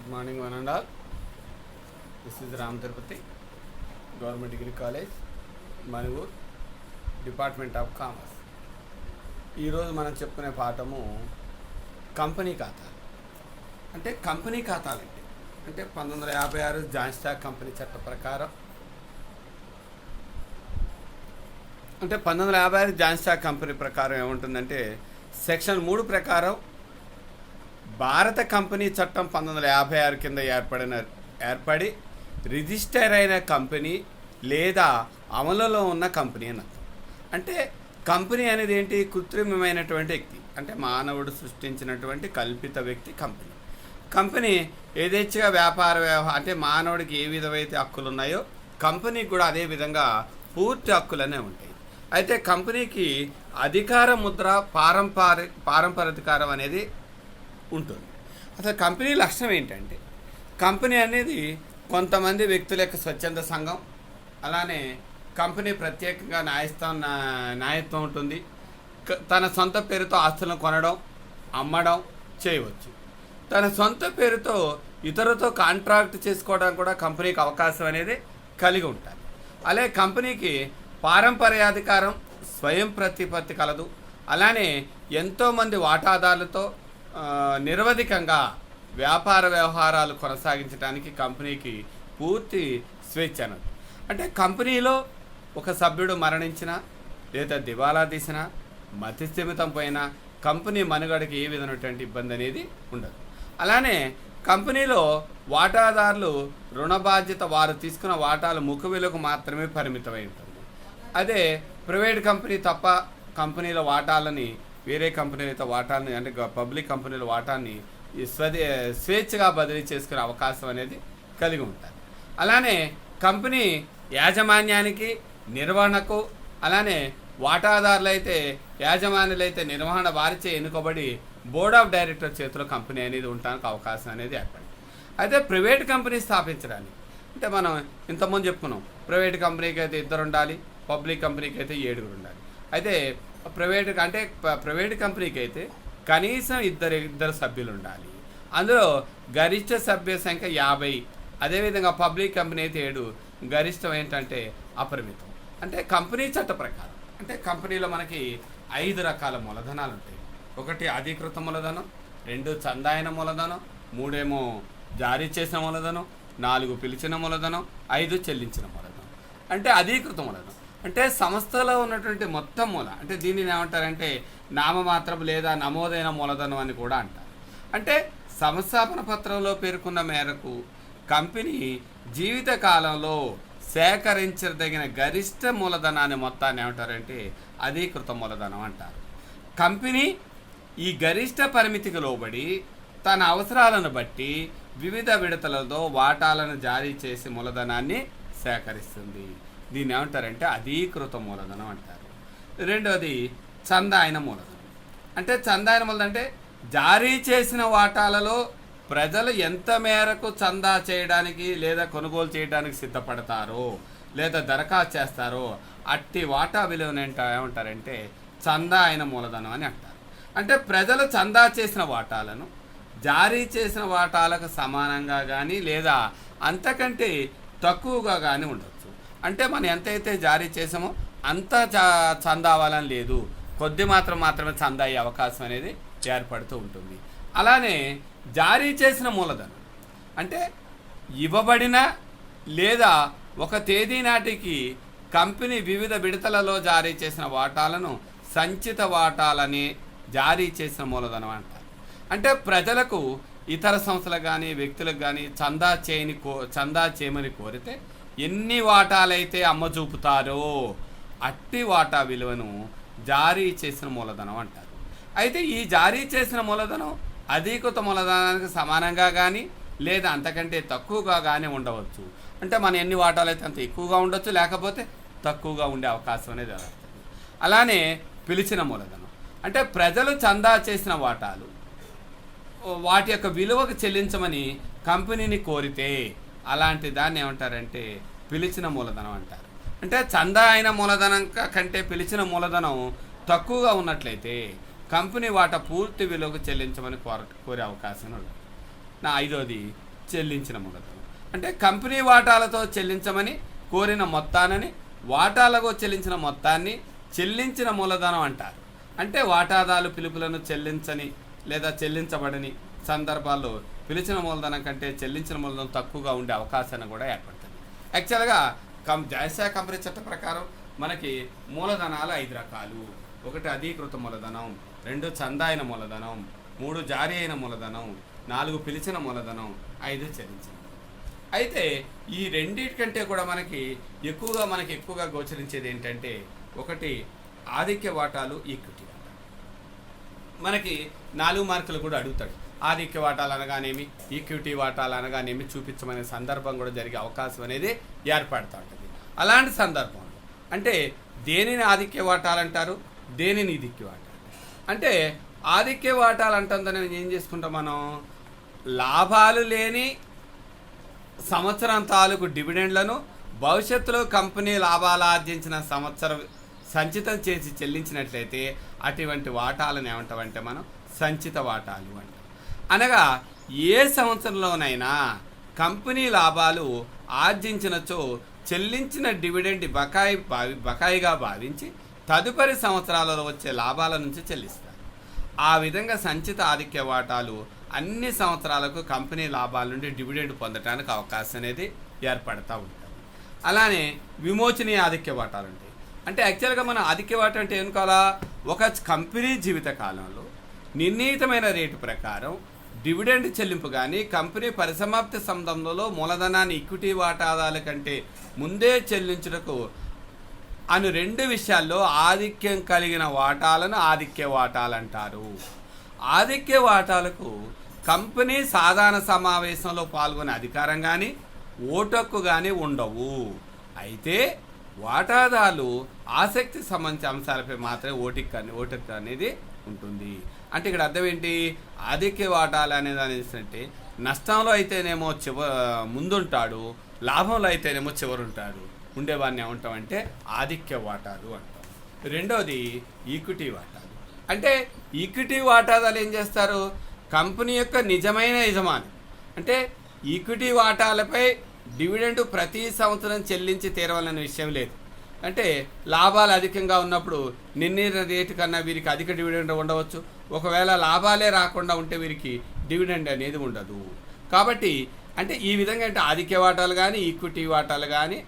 Good morning, one and all. This is Ram Tirupati, Government Degree College, Manur, Department of Commerce. ఈరోజు మనం చెప్పుకునే పాఠము company ఖాతాలు. అంటే కంపెనీ ఖాతాలు అంటే 1956 జాయింట్ స్టాక్ కంపెనీ చట్ట ప్రకారం అంటే 1956 జాయింట్ స్టాక్ కంపెనీ ప్రకారం ఏముంటుందంటే సెక్షన్ 3 ప్రకారం భారత కంపెనీ చట్టం 1956 కింద ఏర్పడి రిజిస్టర్ అయిన కంపెనీ లేదా అమలులో ఉన్న కంపెనీ అని అర్థం. అంటే కంపెనీ అనేది ఏంటి? కృత్రిమమైనటువంటి వ్యక్తి, అంటే మానవుడు సృష్టించినటువంటి కల్పిత వ్యక్తి కంపెనీ. కంపెనీ ఏదేచ్ఛగా అంటే మానవుడికి ఏ విధమైతే హక్కులు ఉన్నాయో కంపెనీకి కూడా అదే విధంగా పూర్తి హక్కులనే ఉంటాయి. అయితే కంపెనీకి అధికార ముద్ర పారంపరికారం అనేది ఉంటుంది. అసలు కంపెనీ లక్ష్యం ఏంటంటే, కంపెనీ అనేది కొంతమంది వ్యక్తుల యొక్క స్వచ్ఛంద సంఘం. అలానే కంపెనీ ప్రత్యేకంగా న్యాయత్వం ఉంటుంది. తన సొంత పేరుతో ఆస్తులను కొనడం, అమ్మడం చేయవచ్చు. తన సొంత పేరుతో ఇతరులతో కాంట్రాక్ట్ చేసుకోవడానికి కూడా కంపెనీకి అవకాశం అనేది కలిగి ఉంటుంది. అలాగే కంపెనీకి పారంపర్యాధికారం, స్వయం ప్రతిపత్తి కలదు. అలానే ఎంతోమంది వాటాదారులతో నిరవధికంగా వ్యాపార వ్యవహారాలు కొనసాగించడానికి కంపెనీకి పూర్తి స్వేచ్ఛ అన్నది. అంటే కంపెనీలో ఒక సభ్యుడు మరణించినా లేదా దివాలా తీసినా మతిస్థిమితం పోయినా కంపెనీ మనుగడకి ఏ విధమైనటువంటి ఇబ్బంది అనేది ఉండదు. అలానే కంపెనీలో వాటాదారులు రుణ బాధ్యత వారు తీసుకున్న వాటాలు ముఖ విలువకు మాత్రమే పరిమితమై ఉంటుంది. అదే ప్రైవేట్ కంపెనీ తప్ప కంపెనీల వాటాలని వేరే కంపెనీలతో వాటాలని అంటే పబ్లిక్ కంపెనీల వాటాన్ని స్వేచ్ఛగా బదిలీ చేసుకునే అవకాశం అనేది కలిగి ఉంటుంది. అలానే కంపెనీ యాజమాన్యానికి, నిర్వహణకు, అలానే వాటాదారులైతే యాజమాన్యులైతే నిర్వహణ వారిచే ఎన్నుకోబడి బోర్డ్ ఆఫ్ డైరెక్టర్ చేతిలో కంపెనీ అనేది ఉండడానికి అవకాశం అనేది ఏర్పడింది. అయితే ప్రైవేట్ కంపెనీ స్థాపించడానికి అంటే మనం ఇంతకుముందు చెప్పుకున్నాం, ప్రైవేట్ కంపెనీకి అయితే 2 ఉండాలి, పబ్లిక్ కంపెనీకి అయితే 7 ఉండాలి. అయితే ప్రైవేట్ కంపెనీకి అయితే కనీసం ఇద్దరు సభ్యులు ఉండాలి. అందులో గరిష్ట సభ్య సంఖ్య 50. అదేవిధంగా పబ్లిక్ కంపెనీ అయితే 7, గరిష్టం ఏంటంటే అపరిమితం. అంటే కంపెనీ చట్ట ప్రకారం అంటే కంపెనీలో మనకి 5 రకాల మూలధనాలు ఉంటాయి. 1 అధీకృత మూలధనం, 2 చందాయన మూలధనం, 3 ఏమో జారీ చేసిన మూలధనం, 4 పిలిచిన మూలధనం, 5 చెల్లించిన మూలధనం. అంటే అధీకృత మూలధనం అంటే సంస్థలో ఉన్నటువంటి మొత్తం మూల, అంటే దీనిని ఏమంటారంటే నామమాత్రం లేదా నమోదైన మూలధనం అని కూడా అంటారు. అంటే సంస్థాపన పత్రంలో పేర్కొన్న మేరకు కంపెనీ జీవిత కాలంలో సేకరించదగిన గరిష్ట మూలధనాన్ని మొత్తాన్ని ఏమంటారంటే అధీకృత మూలధనం అంటారు. కంపెనీ ఈ గరిష్ట పరిమితికి లోబడి తన అవసరాలను బట్టి వివిధ విడతలతో వాటాలను జారీ చేసి మూలధనాన్ని సేకరిస్తుంది. దీన్ని ఏమంటారంటే అధీకృత మూలధనం అంటారు. రెండవది చందాయన మూలధనం. అంటే చందాయన మూలధనం అంటే జారీ చేసిన వాటాలలో ప్రజలు ఎంత మేరకు చందా చేయడానికి లేదా కొనుగోలు చేయడానికి సిద్ధపడతారో లేదా దరఖాస్తు చేస్తారో అట్టి వాటా విలువను ఏమంటారంటే చందాయన మూలధనం అని అంటారు. అంటే ప్రజలు చందా చేసిన వాటాలను జారీ చేసిన వాటాలకు సమానంగా కానీ లేదా అంతకంటే తక్కువగా కానీ ఉండవచ్చు. అంటే మనం ఎంతైతే జారీ చేసామో అంత చందా అవ్వాలని లేదు, కొద్ది మాత్రమే చందా అయ్యే అవకాశం అనేది ఏర్పడుతూ ఉంటుంది. అలానే జారీ చేసిన మూలధనం అంటే ఇవ్వబడిన లేదా ఒక తేదీ నాటికి కంపెనీ వివిధ విడతలలో జారీ చేసిన వాటాలను సంచిత వాటాలని జారీ చేసిన మూలధనం అంటారు. అంటే ప్రజలకు ఇతర సంస్థలకు కానీ వ్యక్తులకు కానీ చందా చేయమని కోరితే ఎన్ని వాటాలైతే అమ్మచూపుతారో అట్టి వాటా విలువను జారీ చేసిన మూలధనం అంటారు. అయితే ఈ జారీ చేసిన మూలధనం అధీకృత మూలధనానికి సమానంగా కానీ లేదా అంతకంటే తక్కువగా కానీ ఉండవచ్చు. అంటే మనం ఎన్ని వాటాలు అయితే అంత ఎక్కువగా ఉండొచ్చు, లేకపోతే తక్కువగా ఉండే అవకాశం అనేది జరుగుతుంది. అలానే పిలిచిన మూలధనం అంటే ప్రజలు చందా చేసిన వాటాలు వాటి యొక్క విలువకు చెల్లించమని కంపెనీని కోరితే అలాంటి దాన్ని ఏమంటారంటే పిలిచిన మూలధనం అంటారు. అంటే చందా అయిన మూలధనం కంటే పిలిచిన మూలధనం తక్కువగా ఉన్నట్లయితే కంపెనీ వాటా పూర్తి విలువకు చెల్లించమని కోరే అవకాశం ఉంది. 5వది చెల్లించిన మూలధనం. అంటే కంపెనీ వాటాలతో చెల్లించమని కోరిన మొత్తానని వాటాలకు చెల్లించిన మొత్తాన్ని చెల్లించిన మూలధనం అంటారు. అంటే వాటాదారులు పిలుపులను చెల్లించని లేదా చెల్లించబడని సందర్భాల్లో పిలిచిన మూలధనం కంటే చెల్లించిన మూలధనం తక్కువగా ఉండే అవకాశాన్ని కూడా ఏర్పడుతుంది. యాక్చువల్గా జాయింట్ స్టాక్ కంపెనీ చట్టం ప్రకారం మనకి మూలధనాలు 5 రకాలు. 1 అధీకృత మూలధనం, 2 చందాయిన మూలధనం, 3 జారీ అయిన మూలధనం, 4 పిలిచిన మూలధనం, 5 చెల్లించిన. అయితే ఈ రెండింటికంటే కూడా మనకి ఎక్కువగా గోచరించేది ఏంటంటే 1 ఆధిక్య వాటాలు, ఈక్విటీ వాటాలు. మనకి 4 మార్కులు కూడా అడుగుతాడు. ఆధిక్య వాటాలు అనగానేమి, ఈక్విటీ వాటాలు అనగానేమి చూపించమనే సందర్భం కూడా జరిగే అవకాశం అనేది ఏర్పడుతూ ఉంటుంది. అలాంటి సందర్భంలో అంటే దేనిని ఆధిక్య వాటాలు అంటారు, దేనిని ఈధిక్య వాటాలు అంటే ఆధిక్య వాటాలు అంటుందని ఏం చేసుకుంటాం మనం, లాభాలు లేని సంవత్సరం తాలూకు డివిడెండ్లను భవిష్యత్తులో కంపెనీ లాభాలు ఆర్జించిన సంవత్సరం సంచితం చేసి చెల్లించినట్లయితే అటువంటి వాటాలను ఏమంటామంటే మనం సంచిత వాటాలు అంటాం. అనగా ఏ సంవత్సరంలోనైనా కంపెనీ లాభాలు ఆర్జించినచో చెల్లించిన డివిడెండ్ బకాయిగా భావించి తదుపరి సంవత్సరాలలో వచ్చే లాభాల నుంచి చెల్లిస్తారు. ఆ విధంగా సంచిత ఆధిక్య వాటాలు అన్ని సంవత్సరాలకు కంపెనీ లాభాల నుండి డివిడెండ్ పొందడానికి అవకాశం అనేది ఏర్పడుతూ ఉంటుంది. అలానే విమోచనీయ ఆధిక్య వాటాలు ఉంటాయి. అంటే యాక్చువల్గా మన ఆధిక్య వాటా అంటే ఏం కావాలా, ఒక కంపెనీ జీవిత కాలంలో నిర్ణీతమైన రేటు ప్రకారం డివిడెండ్ చెల్లింపు కానీ కంపెనీ పరిసమాప్తి సందర్భంలో మూలధనాన్ని ఈక్విటీ వాటాదారుల కంటే ముందే చెల్లించుటకు అను 2 విషయాల్లో ఆధిక్యం కలిగిన వాటాలను ఆధిక్య వాటాలు అంటారు. ఆధిక్య వాటాలకు కంపెనీ సాధారణ సమావేశంలో పాల్గొనే అధికారం కానీ ఓటు హక్కు కానీ ఉండవు. అయితే వాటాదారులు ఆసక్తి సంబంధించిన అంశాలపై మాత్రమే ఓటు హక్కు అనేది ఉంటుంది. అంటే ఇక్కడ అర్థం ఏంటి, ఆధిక్య వాటాలు అనేది అంటే నష్టంలో అయితేనేమో ముందుంటాడు, లాభంలో అయితేనేమో చివరుంటాడు ఉండేవాడిని ఏమంటామంటే ఆధిక్య వాటాలు అంటాం. రెండోది ఈక్విటీ వాటాలు. అంటే ఈక్విటీ వాటాదారులు ఏం చేస్తారు, కంపెనీ యొక్క నిజమైన యజమాని అంటే ఈక్విటీ వాటాలపై డివిడెండ్ ప్రతి సంవత్సరం చెల్లించి తీరవాలనే విషయం లేదు. అంటే లాభాలు అధికంగా ఉన్నప్పుడు నిర్ణీత రేటు కన్నా వీరికి అధిక డివిడెండ్ ఉండవచ్చు. ఒకవేళ లాభాలే రాకుండా ఉంటే వీరికి డివిడెండ్ అనేది ఉండదు. కాబట్టి అంటే ఈ విధంగా అంటే ఆధిక్య వాటాలు కానీ ఈక్విటీ వాటాలు కానీ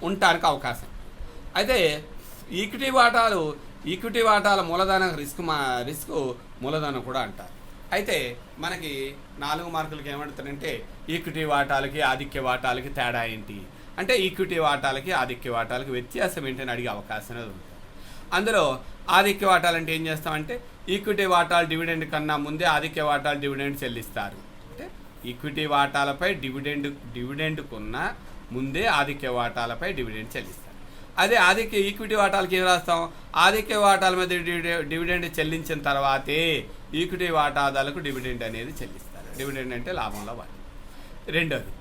ఉండటానికి అవకాశం. అయితే ఈక్విటీ వాటాల మూలధనం రిస్క్ మూలధనం కూడా అంటారు. అయితే మనకి 4 మార్కులకి ఏమంటారంటే ఈక్విటీ వాటాలకి ఆధిక్య వాటాలకి తేడా ఏంటి అంటే ఈక్విటీ వాటాలకి ఆధిక్య వాటాలకి వ్యత్యాసం ఏంటని అడిగే అవకాశం ఉంటుంది. అందులో ఆధిక్య వాటాలు అంటే ఏం చేస్తామంటే ఈక్విటీ వాటాలు డివిడెండ్ కన్నా ముందే ఆధిక్య వాటాలు డివిడెండ్ చెల్లిస్తారు. అంటే ఈక్విటీ వాటాలపై డివిడెండ్కున్న ముందే ఆధిక్య వాటాలపై డివిడెండ్ చెల్లిస్తారు. అదే ఈక్విటీ వాటాలకి ఏం రాస్తాం, ఆధిక్య వాటాల మీద డివిడెండ్ చెల్లించిన తర్వాతే ఈక్విటీ వాటాదారులకు డివిడెండ్ అనేది చెల్లిస్తారు. డివిడెండ్ అంటే లాభంలో వాటి. రెండోది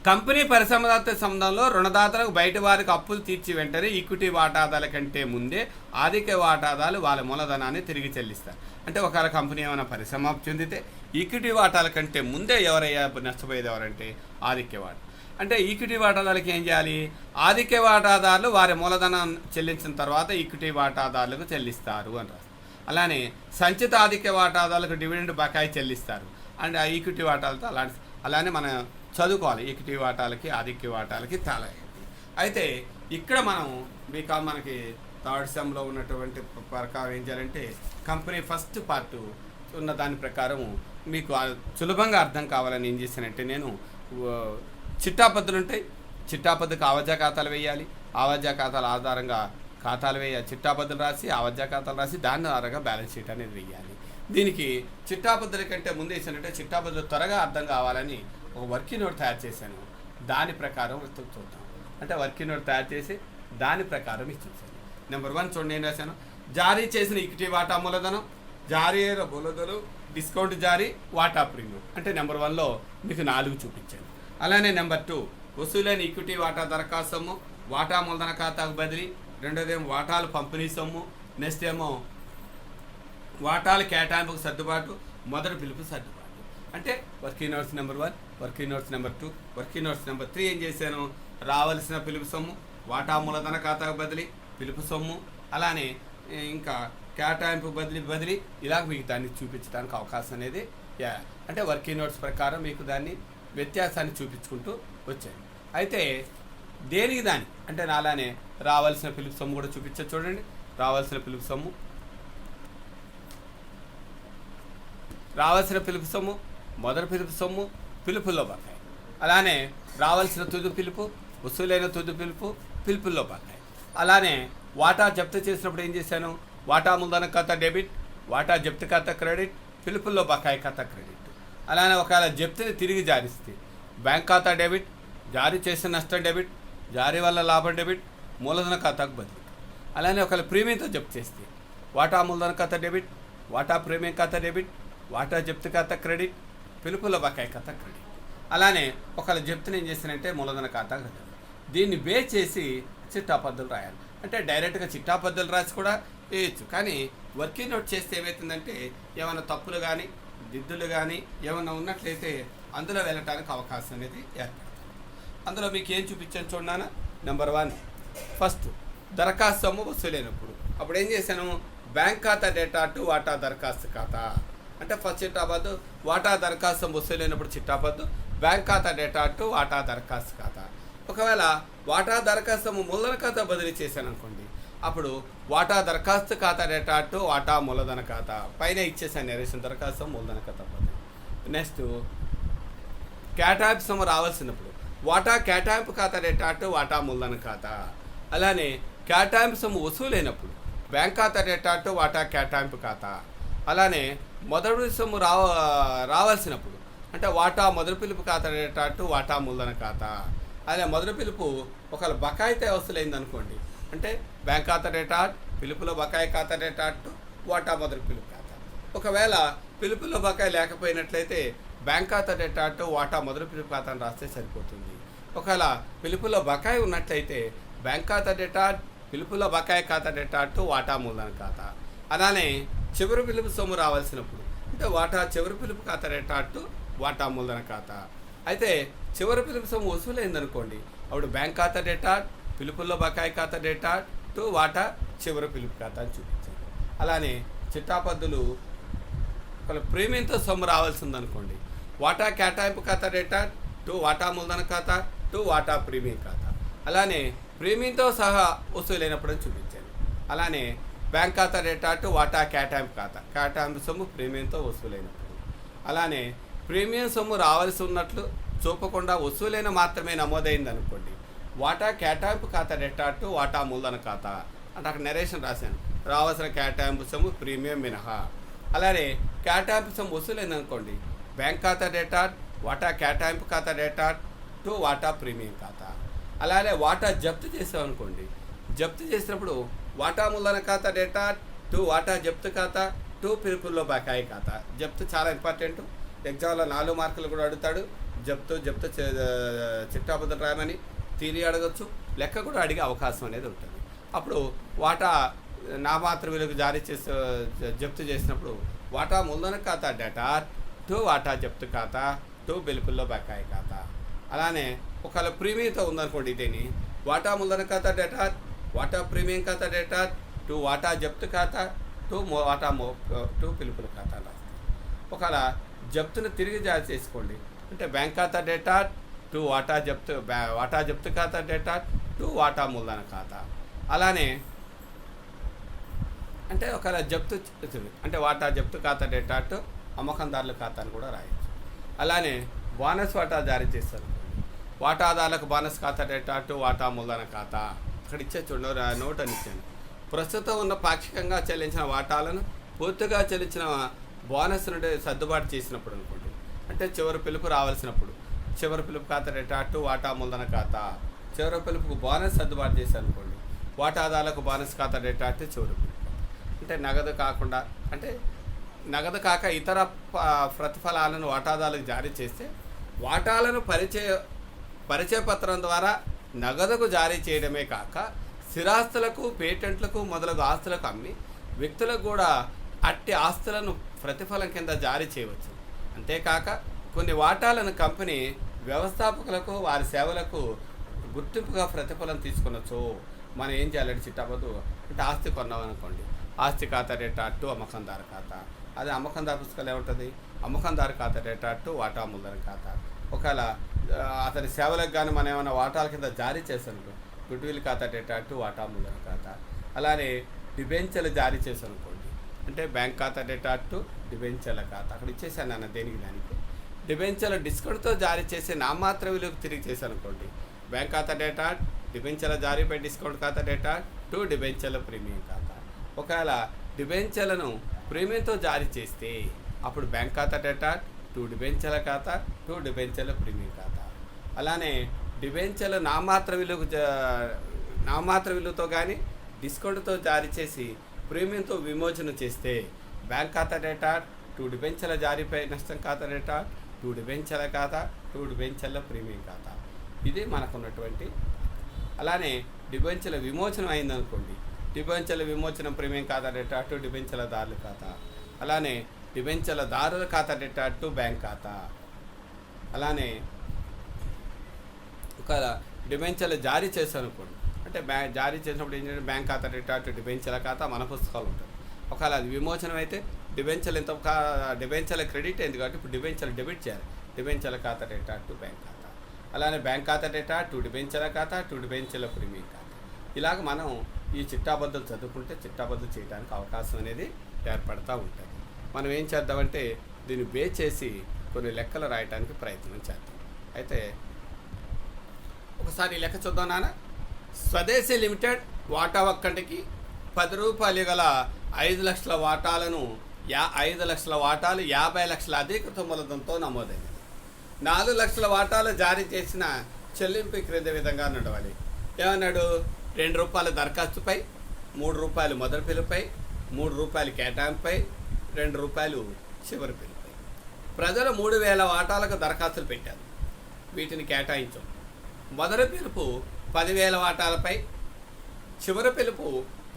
కంపెనీ పరిసమాప్తి సంబంధంలో రుణదాతలకు బయట వారికి అప్పులు తీర్చి వెంటనే ఈక్విటీ వాటాదారుల కంటే ముందే ఆధిక్య వాటాదారులు వాళ్ళ మూలధనాన్ని తిరిగి చెల్లిస్తారు. అంటే ఒకవేళ కంపెనీ ఏమైనా పరిసమాప్తి చెందితే ఈక్విటీ వాటాల కంటే ముందే ఎవరయ్యా నష్టపోయేది ఎవరంటే ఆధిక్య వాటా. అంటే ఈక్విటీ వాటాదారులకు ఏం చేయాలి, ఆధిక్య వాటాదారులు వారి మూలధనం చెల్లించిన తర్వాత ఈక్విటీ వాటాదారులకు చెల్లిస్తారు అని రాస్తారు. అలానే సంచిత ఆధిక్య వాటాదారులకు డివిడెండ్ బకాయి చెల్లిస్తారు. అండ్ ఆ ఈక్విటీ వాటాలతో అలానే మనం చదువుకోవాలి ఈక్విటీ వాటాలకి ఆధిక్య వాటాలకి తేడా. అయితే ఇక్కడ మనం మనకి 3rd సెమ్లో ఉన్నటువంటి ప్రకారం ఏం చేయాలంటే కంపెనీ ఫస్ట్ పార్ట్ ఉన్న దాని ప్రకారం మీకు సులభంగా అర్థం కావాలని ఏం చేశానంటే నేను చిట్టాపద్దులు ఉంటాయి, చిట్టాపద్దుకు ఆవజా ఖాతాలు వేయాలి, ఆవజా ఖాతాల ఆధారంగా ఖాతాలు వేయాలి, చిట్టాపద్దులు రాసి ఆవజా ఖాతాలు రాసి దాని ఆధారంగా బ్యాలెన్స్ షీట్ అనేది వేయాలి. దీనికి చిట్టాపద్దుల కంటే ముందు వేసానంటే చిట్టాపద్దులు త్వరగా అర్థం కావాలని ఒక వర్కింగ్ నోట్ తయారు చేశాను. దాని ప్రకారం చూద్దాం. అంటే వర్కింగ్ నోట్ తయారు చేసి దాని ప్రకారం ఇచ్చేసాను. నెంబర్ 1 చూడండి ఏం రాశాను, జారీ చేసిన ఈక్విటీ వాటా మూలధనం, జారీ అయిన మూలధనం, డిస్కౌంట్ జారీ, వాటా ప్రీమియం. అంటే నెంబర్ 1లో మీకు 4 చూపించాను. అలానే నెంబర్ 2 వసూలైన ఈక్విటీ వాటా దరఖాస్తు సొమ్ము, వాటా మూలధన ఖాతాకు బదిలీ, రెండోదేమో వాటాలు పంపిణీ సొమ్ము, నెక్స్ట్ ఏమో వాటాలు కేటాయింపుకు సర్దుబాటు, మొదటి పిలుపు సర్దుబాటు. అంటే working notes number 1, working notes number 2, working notes number 3 ఏం చేశాను, రావాల్సిన పిలుపు సొమ్ము, వాటా మూలధన ఖాతాకు బదిలీ, పిలుపు సొమ్ము, అలానే ఇంకా కేటాయింపు బదిలీ ఇలా మీకు దాన్ని చూపించడానికి అవకాశం అనేది అంటే వర్కింగ్ నోట్స్ ప్రకారం మీకు దాన్ని వ్యత్యాసాన్ని చూపించుకుంటూ వచ్చాయి. అయితే దేనికి దాని అంటే అలానే రావాల్సిన పిలుపు సొమ్ము కూడా చూపించచ్చు. చూడండి, రావాల్సిన పిలుపు సొమ్ము, మొదటి పిలుపు సొమ్ము, పిలుపుల్లో బకాయి, అలానే రావాల్సిన తుది పిలుపు, వసూలైన తుది పిలుపు, పిలుపుల్లో బకాయి. అలానే వాటా జప్తు చేసినప్పుడు ఏం చేశాను, వాటా మూలధన ఖాతా డెబిట్, వాటా జప్తు ఖాతా క్రెడిట్, పిలుపుల్లో బకాయి ఖాతా క్రెడిట్. అలానే ఒకవేళ జప్తుని తిరిగి జారిస్తే బ్యాంక్ ఖాతా డెబిట్, జారీ చేసిన నష్టం డెబిట్, జారీ వల్ల లాభం డెబిట్, మూలధన ఖాతాకు బదిలీ. అలానే ఒకవేళ ప్రీమియంతో జప్తు చేస్తే వాటా మూలధన ఖాతా డెబిట్, వాటా ప్రీమియం ఖాతా డెబిట్, వాటా జప్తు ఖాతా క్రెడిట్, పిలుపుల బకాయి ఖాతా క్రెడిట్. అలానే ఒకవేళ జప్తుని ఏం చేస్తానంటే మూలధన ఖాతా క్రెడిట్. దీన్ని బేస్ చేసి చిట్టా పద్ధతులు రాయాలి. అంటే డైరెక్ట్గా చిట్టా పద్ధతులు రాసి కూడా వేయచ్చు. కానీ వర్కింగ్ నోట్ చేస్తే ఏమవుతుందంటే ఏమైనా తప్పులు కానీ దిద్దులు కానీ ఏమైనా ఉన్నట్లయితే అందులో వెళ్ళటానికి అవకాశం అనేది ఏర్పడుతుంది. అందులో మీకు ఏం చూపించాను చూడనా. నెంబర్ 1 ఫస్ట్ దరఖాస్తు సొమ్ము వసూలైనప్పుడు అప్పుడు ఏం చేశాను, బ్యాంక్ ఖాతా డేటా టు వాటా దరఖాస్తు ఖాతా. అంటే ఫస్ట్ చిట్టాపద్దు వాటా దరఖాస్తు సొమ్ము వసూలైనప్పుడు చిట్టాపద్దు, బ్యాంక్ ఖాతా డేటా టు వాటా దరఖాస్తు ఖాతా. ఒకవేళ వాటా దరఖాస్తు సొమ్ము మూలధన ఖాతా బదిలీ చేశాను అనుకోండి, అప్పుడు వాటా దరఖాస్తు ఖాతా డేటా టు వాటా మూలధన ఖాతా పైన ఇచ్చేసాను నేరేషన్ దరఖాస్తు మూలధన ఖాతా బదిలీ. నెక్స్ట్ కేటాయింపు సొమ్ము రావాల్సినప్పుడు వాటా కేటాయింపు ఖాతా డేటా టు వాటా మూలధన ఖాతా. అలానే కేటాయింపు సొమ్ము వసూలైనప్పుడు బ్యాంక్ ఖాతా డేటా టు వాటా కేటాయింపు ఖాతా. అలానే మొదటి సొమ్ము రావాల్సినప్పుడు అంటే వాటా మొదటి పిలుపు ఖాతా డేటా టు వాటా మూలధన ఖాతా. అదే మొదటి పిలుపు ఒకవేళ బకాయితే వసూలైంది అనుకోండి, అంటే బ్యాంక్ ఖాతా డేటా పిలుపులో బకాయి ఖాతా డేటా టు వాటా మొదటి పిలుపు ఖాతా. ఒకవేళ పిలుపులో బకాయి లేకపోయినట్లయితే బ్యాంక్ ఖాతా డేటా టు వాటా మొదటి పిలుపు ఖాతాను రాస్తే సరిపోతుంది. ఒకవేళ పిలుపులో బకాయి ఉన్నట్లయితే బ్యాంక్ ఖాతా డేటా పిలుపులో బకాయి ఖాతా డేటా టు వాటా మూలధన ఖాతా. అలానే చివరి పిలుపు సొమ్ము రావాల్సినప్పుడు అంటే వాటా చివరి పిలుపు ఖాతా డేటా టు వాటా మూలధన ఖాతా. అయితే చివరి పిలుపు సొమ్ము వసూలైందనుకోండి, అప్పుడు బ్యాంక్ ఖాతా డేటా పిలుపుల్లో బకాయి ఖాతా డేటా టు వాటా చివరి పిలుపు ఖాతా అని చూపించారు. అలానే చిట్టాపద్దులు ఒకవేళ ప్రీమియంతో సొమ్ము రావాల్సిందనుకోండి, వాటా కేటాయింపు ఖాతా డేటా టు వాటా మూలధన ఖాతా టు వాటా ప్రీమియం ఖాతా. అలానే ప్రీమియంతో సహా వసూలైనప్పుడు చూపించాను. అలానే బ్యాంక్ ఖాతా డేటా టు వాటా కేటాయింపు ఖాతా, కేటాయింపు సొమ్ము ప్రీమియంతో వసూలైనప్పుడు. అలానే ప్రీమియం సొమ్ము రావాల్సి ఉన్నట్లు చూపకుండా వసూలైన మాత్రమే నమోదైంది అనుకోండి, వాటా కేటాయింపు ఖాతా డేటా టు వాటా మూలధన ఖాతా అంటే అక్కడ నెరేషన్ రాశాను, రావాల్సిన కేటాయింపు సొమ్ము ప్రీమియం మినహా. అలానే కేటాయింపు సొమ్ము వసూలైంది అనుకోండి, బ్యాంక్ ఖాతా డేటా వాటా కేటాయింపు ఖాతా డేటా టు వాటా ప్రీమియం ఖాతా. అలానే వాటా జప్తు చేసామనుకోండి, జప్తు చేసినప్పుడు వాటా మూలధన ఖాతా డేటా టు వాటా జప్తు ఖాతా టు పిలుపుల్లో బకాయి ఖాతా. జప్తు చాలా ఇంపార్టెంట్, ఎగ్జామ్లో 4 మార్కులు కూడా అడుగుతాడు. జప్తు చిట్టాపద్ధతులు రాయమని తీరి అడగచ్చు, లెక్క కూడా అడిగే అవకాశం అనేది ఉంటుంది. అప్పుడు వాటా నామాత్ర విలువకు జారీ చేసే జప్తు చేసినప్పుడు వాటా మూలధన ఖాతా డేటా టు వాటా జప్తు ఖాతా టు పిలుపుల్లో బకాయి ఖాతా. అలానే ఒకవేళ ప్రీమియంతో ఉందనుకోండి, ఇదేని వాటా మూలధన ఖాతా డేటా వాటా ప్రీమియం ఖాతా డేటా టు వాటా జప్తు ఖాతా టు వాటా టు పిలుపుల ఖాతా రాస్తాం. ఒకవేళ జప్తును తిరిగి జారీ చేసుకోండి, అంటే బ్యాంక్ ఖాతా డేటా టు వాటా జప్తు ఖాతా డేటా టు వాటా మూలధన ఖాతా. అలానే అంటే ఒకవేళ జప్తు అంటే వాటా జప్తు ఖాతా డేటా టు అమ్మకందారుల ఖాతాను కూడా రాయొచ్చు. అలానే బోనస్ వాటా జారీ చేస్తారు, వాటాదారులకు బోనస్ ఖాతా డేటా టు వాటా మూలధన ఖాతా. అక్కడ ఇచ్చే చూడండి, నోట్ అని ఇచ్చాను. ప్రస్తుతం ఉన్న పాక్షికంగా చెల్లించిన వాటాలను పూర్తిగా చెల్లించిన బోనస్ నుండి సర్దుబాటు చేసినప్పుడు అనుకోండి, అంటే చివరి పిలుపు రావాల్సినప్పుడు చివరి పిలుపు ఖాతా డేటా టు వాటా మూలధన ఖాతా. చివరి పిలుపుకు బోనస్ సర్దుబాటు చేశారు అనుకోండి, వాటాదారులకు బోనస్ ఖాతా డేటా అంటే చివరి పిలుపు. అంటే నగదు కాకుండా అంటే నగదు కాక ఇతర ప్రతిఫలాలను వాటాదారులకు జారీ చేస్తే వాటాలను పరిచయ పత్రం ద్వారా నగదుకు జారీ చేయడమే కాక స్థిరాస్తులకు పేటెంట్లకు మొదలగు ఆస్తులకు అమ్మి వ్యక్తులకు కూడా అట్టి ఆస్తులను ప్రతిఫలం కింద జారీ చేయవచ్చు. అంతేకాక కొన్ని వాటాలను కంపెనీ వ్యవస్థాపకులకు వారి సేవలకు గుర్తింపుగా ప్రతిఫలం తీసుకొనొచ్చు. మనం ఏం చేయాలంటే చిట్టాబద్దు అంటే ఆస్తి కొన్నామనుకోండి, ఆస్తి ఖాతా డేటా అట్టు అమ్మకందారు ఖాతా. అదే అమ్మకందారు పుస్తకాలు ఏముంటుంది, అమ్మకందారు ఖాతా డేటా అట్టు వాటా మూలధన ఖాతా. ఒకవేళ అతని సేవలకు కానీ మనం ఏమైనా వాటాల కింద జారీ చేసాను, గుడ్విల్ ఖాతా డేటా అట్టు వాటా మూలధన ఖాతా. అలానే డిబెంచర్లు జారీ చేశానుకోండి, అంటే బ్యాంక్ ఖాతా డేటా అట్టు డిబెంచర్ల ఖాతా. అక్కడ ఇచ్చేసాను నాన్న దేనికి దానికి. డిబెంచర్ల డిస్కౌంట్తో జారీ చేసి నామాత్ర విలువకు తిరిగి చేశానుకోండి, బ్యాంక్ ఖాతా డేటా డిబెంచర్ల జారీపై డిస్కౌంట్ ఖాతా డేటా టు డిబెంచర్ల ప్రీమియం ఖాతా. ఒకవేళ డిబెంచర్లను ప్రీమియంతో జారీ చేస్తే అప్పుడు బ్యాంక్ ఖాతా డేటా టు డిబెంచర్ల ఖాతా టు డిబెంచర్ల ప్రీమియం ఖాతా. అలానే డిబెంచర్ల నామాత్ర విలువతో కానీ డిస్కౌంట్తో జారీ చేసి ప్రీమియంతో విమోచన చేస్తే బ్యాంక్ ఖాతా డేటా టు డిబెంచర్ల జారీపై నష్టం ఖాతా డేటా టు డిబెంచర్ల ఖాతా టు డిబెంచర్ల ప్రీమియం ఖాతా. ఇది మనకున్నటువంటి. అలానే డిబెంచర్ల విమోచనం అయిందనుకోండి, డిబెంచర్ల విమోచన ప్రీమియం ఖాతా డేటా టు డిబెంచర్ల దారుల ఖాతా. అలానే డిబెంచర్ల దారుల ఖాతా డేటా టు బ్యాంక్ ఖాతా. అలానే ఒక డిబెంచర్లు జారీ చేశారనుకోండి, అంటే జారీ చేసినప్పుడు ఏం చేయాలి, బ్యాంక్ ఖాతా డేటా టు డిబెంచర్ల ఖాతా మన పుస్తకాలు ఉంటాయి. ఒకవేళ అది విమోచనం అయితే డిబెంచర్లు డిబెంచర్ల క్రెడిట్ అయింది కాబట్టి ఇప్పుడు డిబెంచర్లు డెబిట్ చేయాలి, డిబెంచర్ల ఖాతా డేటా టు బ్యాంక్ ఖాతా. అలానే బ్యాంక్ ఖాతా డేటా టు డిబెంచర్ల ఖాతా టు డిబెంచర్ల ప్రీమియం ఖాతా. ఇలాగ మనం ఈ చిట్టాబద్దులు చదువుకుంటే చిట్టాబద్దులు చేయడానికి అవకాశం అనేది ఏర్పడతా ఉంటుంది. మనం ఏం చేద్దామంటే దీన్ని బేస్ చేసి కొన్ని లెక్కలు రాయడానికి ప్రయత్నం చేద్దాం. అయితే ఒకసారి లెక్క చూద్దాం నాన్న. స్వదేశీ లిమిటెడ్ వాటా ఒక్కటికి 10 రూపాయలు గల 5 లక్షల వాటాలను 5 లక్షల వాటాలు 50 లక్షల అధికృత మూలధనంతో నమోదైంది. 4 లక్షల వాటాలు జారీ చేసిన చెల్లింపు క్రింద విధంగా నడవాలి. ఏమన్నాడు, 2 రూపాయల దరఖాస్తుపై, 3 రూపాయలు మొదటి పిలుపై, 3 రూపాయలు కేటాయింపై, 2 రూపాయలు చివరి పిలుపై. ప్రజలు 3000 వాటాలకు దరఖాస్తులు పెట్టారు, వీటిని కేటాయించాం. మొదటి పిలుపు 10,000 వాటాలపై, చివరి పిలుపు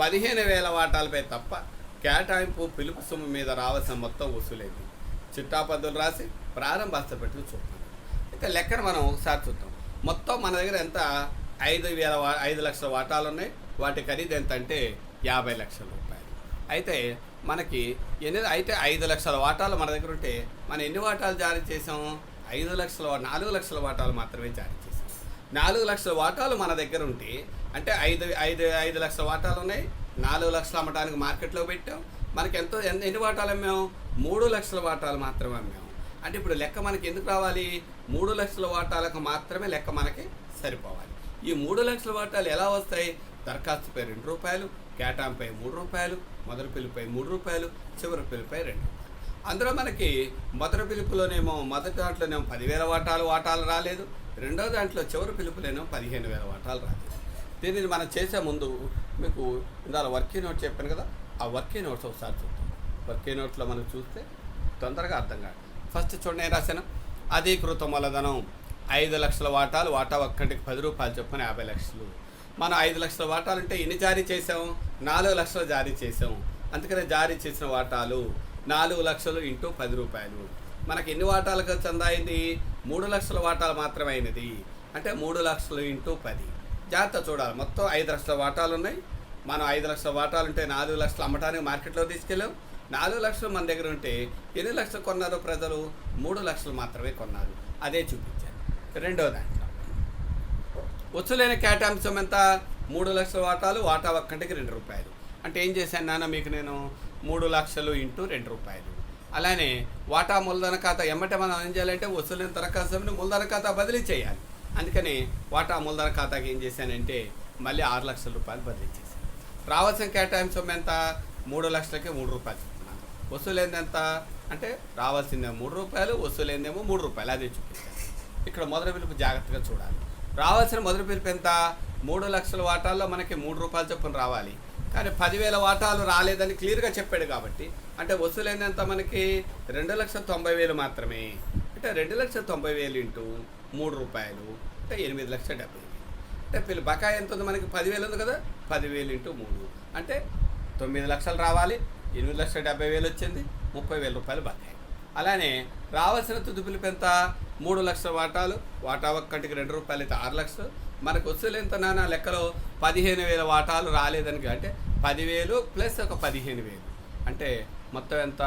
15,000 వాటాలపై తప్ప కేటాయింపు పిలుపు సొమ్ము మీద రావాల్సిన మొత్తం వసూలైంది. చిట్టాపద్దులు రాసి ప్రారంభ హస్తపెట్టుకు చూద్దాం. ఇక లెక్కను మనం ఒకసారి చూద్దాం. మొత్తం మన దగ్గర ఎంత, 5 లక్షల వాటాలు ఉన్నాయి. వాటి ఖరీదు ఎంత అంటే 50 లక్షల రూపాయలు. అయితే మనకి 5 లక్షల వాటాలు మన దగ్గర ఉంటే మనం ఎన్ని వాటాలు జారీ చేసాం, 4 లక్షల వాటాలు మాత్రమే జారీ చేసాం. 4 లక్షల వాటాలు మన దగ్గర ఉంటే అంటే 5 లక్షల వాటాలు ఉన్నాయి, 4 లక్షలు అమ్మడానికి మార్కెట్లో పెట్టాం. మనకి ఎన్ని వాటాలు అమ్మాం, 3 లక్షల వాటాలు మాత్రమే అమ్మాం. అంటే ఇప్పుడు లెక్క మనకి ఎందుకు రావాలి, 3 లక్షల వాటాలకు మాత్రమే లెక్క మనకి సరిపోవాలి. ఈ 3 లక్షల వాటాలు ఎలా వస్తాయి, దరఖాస్తుపై 2 రూపాయలు, కేటాంపై 3 రూపాయలు, మొదటి పిలుపై 3 రూపాయలు, చివరి పిలుపై 2 రూపాయలు. అందులో మనకి మొదటి పిలుపులోనేమో మొదటి దాంట్లోనేమో 10,000 వాటాలు రాలేదు, రెండో దాంట్లో చివరి పిలుపులేమో 15,000 వాటాలు రాలేదు. దీనిని మనం చేసే ముందు మీకు ఇందాక వర్కింగ్ నోట్ చెప్పాను కదా, ఆ వర్కింగ్ నోట్స్ ఒకసారి చూద్దాం. వర్కింగ్ నోట్లో మనం చూస్తే తొందరగా అర్థం కాదు. ఫస్ట్ చూడండి ఏం రాశాను, అధీకృత మూలధనం 5 లక్షల వాటాలు, వాటా ఒక్కటికి 10 రూపాయలు చొప్పున 50 లక్షలు. మనం 5 లక్షల వాటాలు అంటే ఎన్ని జారీ చేసాము, 4 లక్షలు జారీ చేసాము. అందుకనే జారీ చేసిన వాటాలు 4 లక్షలు ఇంటూ 10 రూపాయలు. మనకి ఎన్ని వాటాలకు చందా అయింది, 3 లక్షల వాటాలు మాత్రమే అయినది. అంటే 3 లక్షలు ఇంటూ 10. జాగ్రత్త చూడాలి, మొత్తం 5 లక్షల వాటాలు ఉన్నాయి. మనం 5 లక్షల వాటాలు ఉంటే 4 లక్షలు అమ్మటానికి మార్కెట్లో తీసుకెళ్ళాం. 4 లక్షలు మన దగ్గర ఉంటే ఎన్ని లక్షలు కొన్నారు ప్రజలు, 3 లక్షలు మాత్రమే కొన్నారు. అదే చూపించాను. రెండో దాంట్లో వసూలైన కేటాంశం ఎంత, 3 లక్షల వాటాలు, వాటా ఒక్కటికి 2 రూపాయలు. అంటే ఏం చేశాను నాన్న మీకు నేను, 3 లక్షలు ఇంటూ 2 రూపాయలు. అలానే వాటా మూలధన ఖాతా ఎమ్మటే మనం ఏం చేయాలంటే వసూలైన దరఖాస్తుని మూలధన ఖాతా బదిలీ చేయాలి. అందుకని వాటా మూలధన ఖాతాకి ఏం చేశానంటే మళ్ళీ 6 లక్షల రూపాయలు బదిలీ చేశాను. రావాల్సిన కేటాంశం ఎంత, 3 లక్షలకి 3 రూపాయలు చెప్తున్నాను. వసూలైంది ఎంత అంటే రావాల్సిందే 3 రూపాయలు, వసూలైందేమో 3 రూపాయలు. అదే చూపించాను. ఇక్కడ మొదటి పిలుపు జాగ్రత్తగా చూడాలి. రావాల్సిన మొదటి పిలుపు ఎంత, 3 లక్షల వాటాల్లో మనకి 3 రూపాయలు చొప్పున రావాలి. కానీ 10,000 వాటాలు రాలేదని క్లియర్గా చెప్పాడు కాబట్టి అంటే వసూలైనంత మనకి 2,90,000 మాత్రమే. అంటే 2,90,000 ఇంటూ 3 రూపాయలు అంటే 8,70,000. అంటే బకాయి ఎంత ఉంది మనకి, 10,000 ఉంది కదా, 10,000 ఇంటూ 3 అంటే 9 లక్షలు రావాలి, 8,70,000 వచ్చింది, 30,000 రూపాయలు బకాయి. అలానే రావాల్సిన తుది పిలుపు ఎంత? 3 లక్షల వాటాలు, వాటా ఒక్కటికి ₹2 అయితే 6 లక్షలు. మనకు వసూలు ఎంత నాన్న లెక్కలో? 15,000 వాటాలు రాలేదని, అంటే 10,000 ప్లస్ ఒక 15,000 అంటే మొత్తం ఎంత?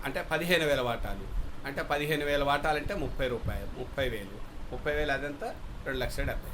అంటే 15,000 వాటాలు, అంటే 15,000 వాటాలు అంటే ₹30. 30,000 అదంతా 2,70,000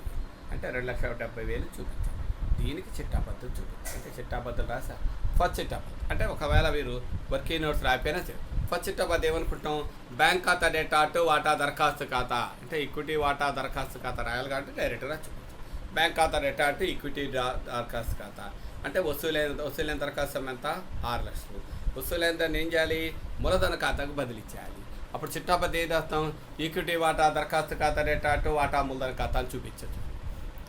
అంటే 2,70,000 చూపించాలి. దీనికి చిట్టాపద్ధతి చూపించాలి. అంటే చిట్టాపద్ధతులు రాసా. ఫస్ట్ చిట్టాపద్ధతి అంటే ఒకవేళ మీరు వర్కింగ్ నోట్స్ రాకపోయినా సరే ఫస్ట్ చిట్టాపద్ధతి ఏమనుకుంటాం? బ్యాంక్ ఖాతా డేటా అటు వాటా దరఖాస్తు ఖాతా, అంటే ఈక్విటీ వాటా దరఖాస్తు ఖాతా రాయాలి కాబట్టి డైరెక్ట్గా చూపించాలి. బ్యాంక్ ఖాతా డేటా అటు ఈక్విటీ దరఖాస్తు ఖాతా, అంటే వసూలైన దరఖాస్తు ఎంత? 6 లక్షలు. వసూలైన దాన్ని ఏం చేయాలి? మూలధన ఖాతాకు బదిలీ చేయాలి. అప్పుడు చిట్టాపద్ధతి ఏది వేస్తాం? ఈక్విటీ వాటా దరఖాస్తు ఖాతా డేటా అటు వాటా మూలధన ఖాతా అని చూపించచ్చు.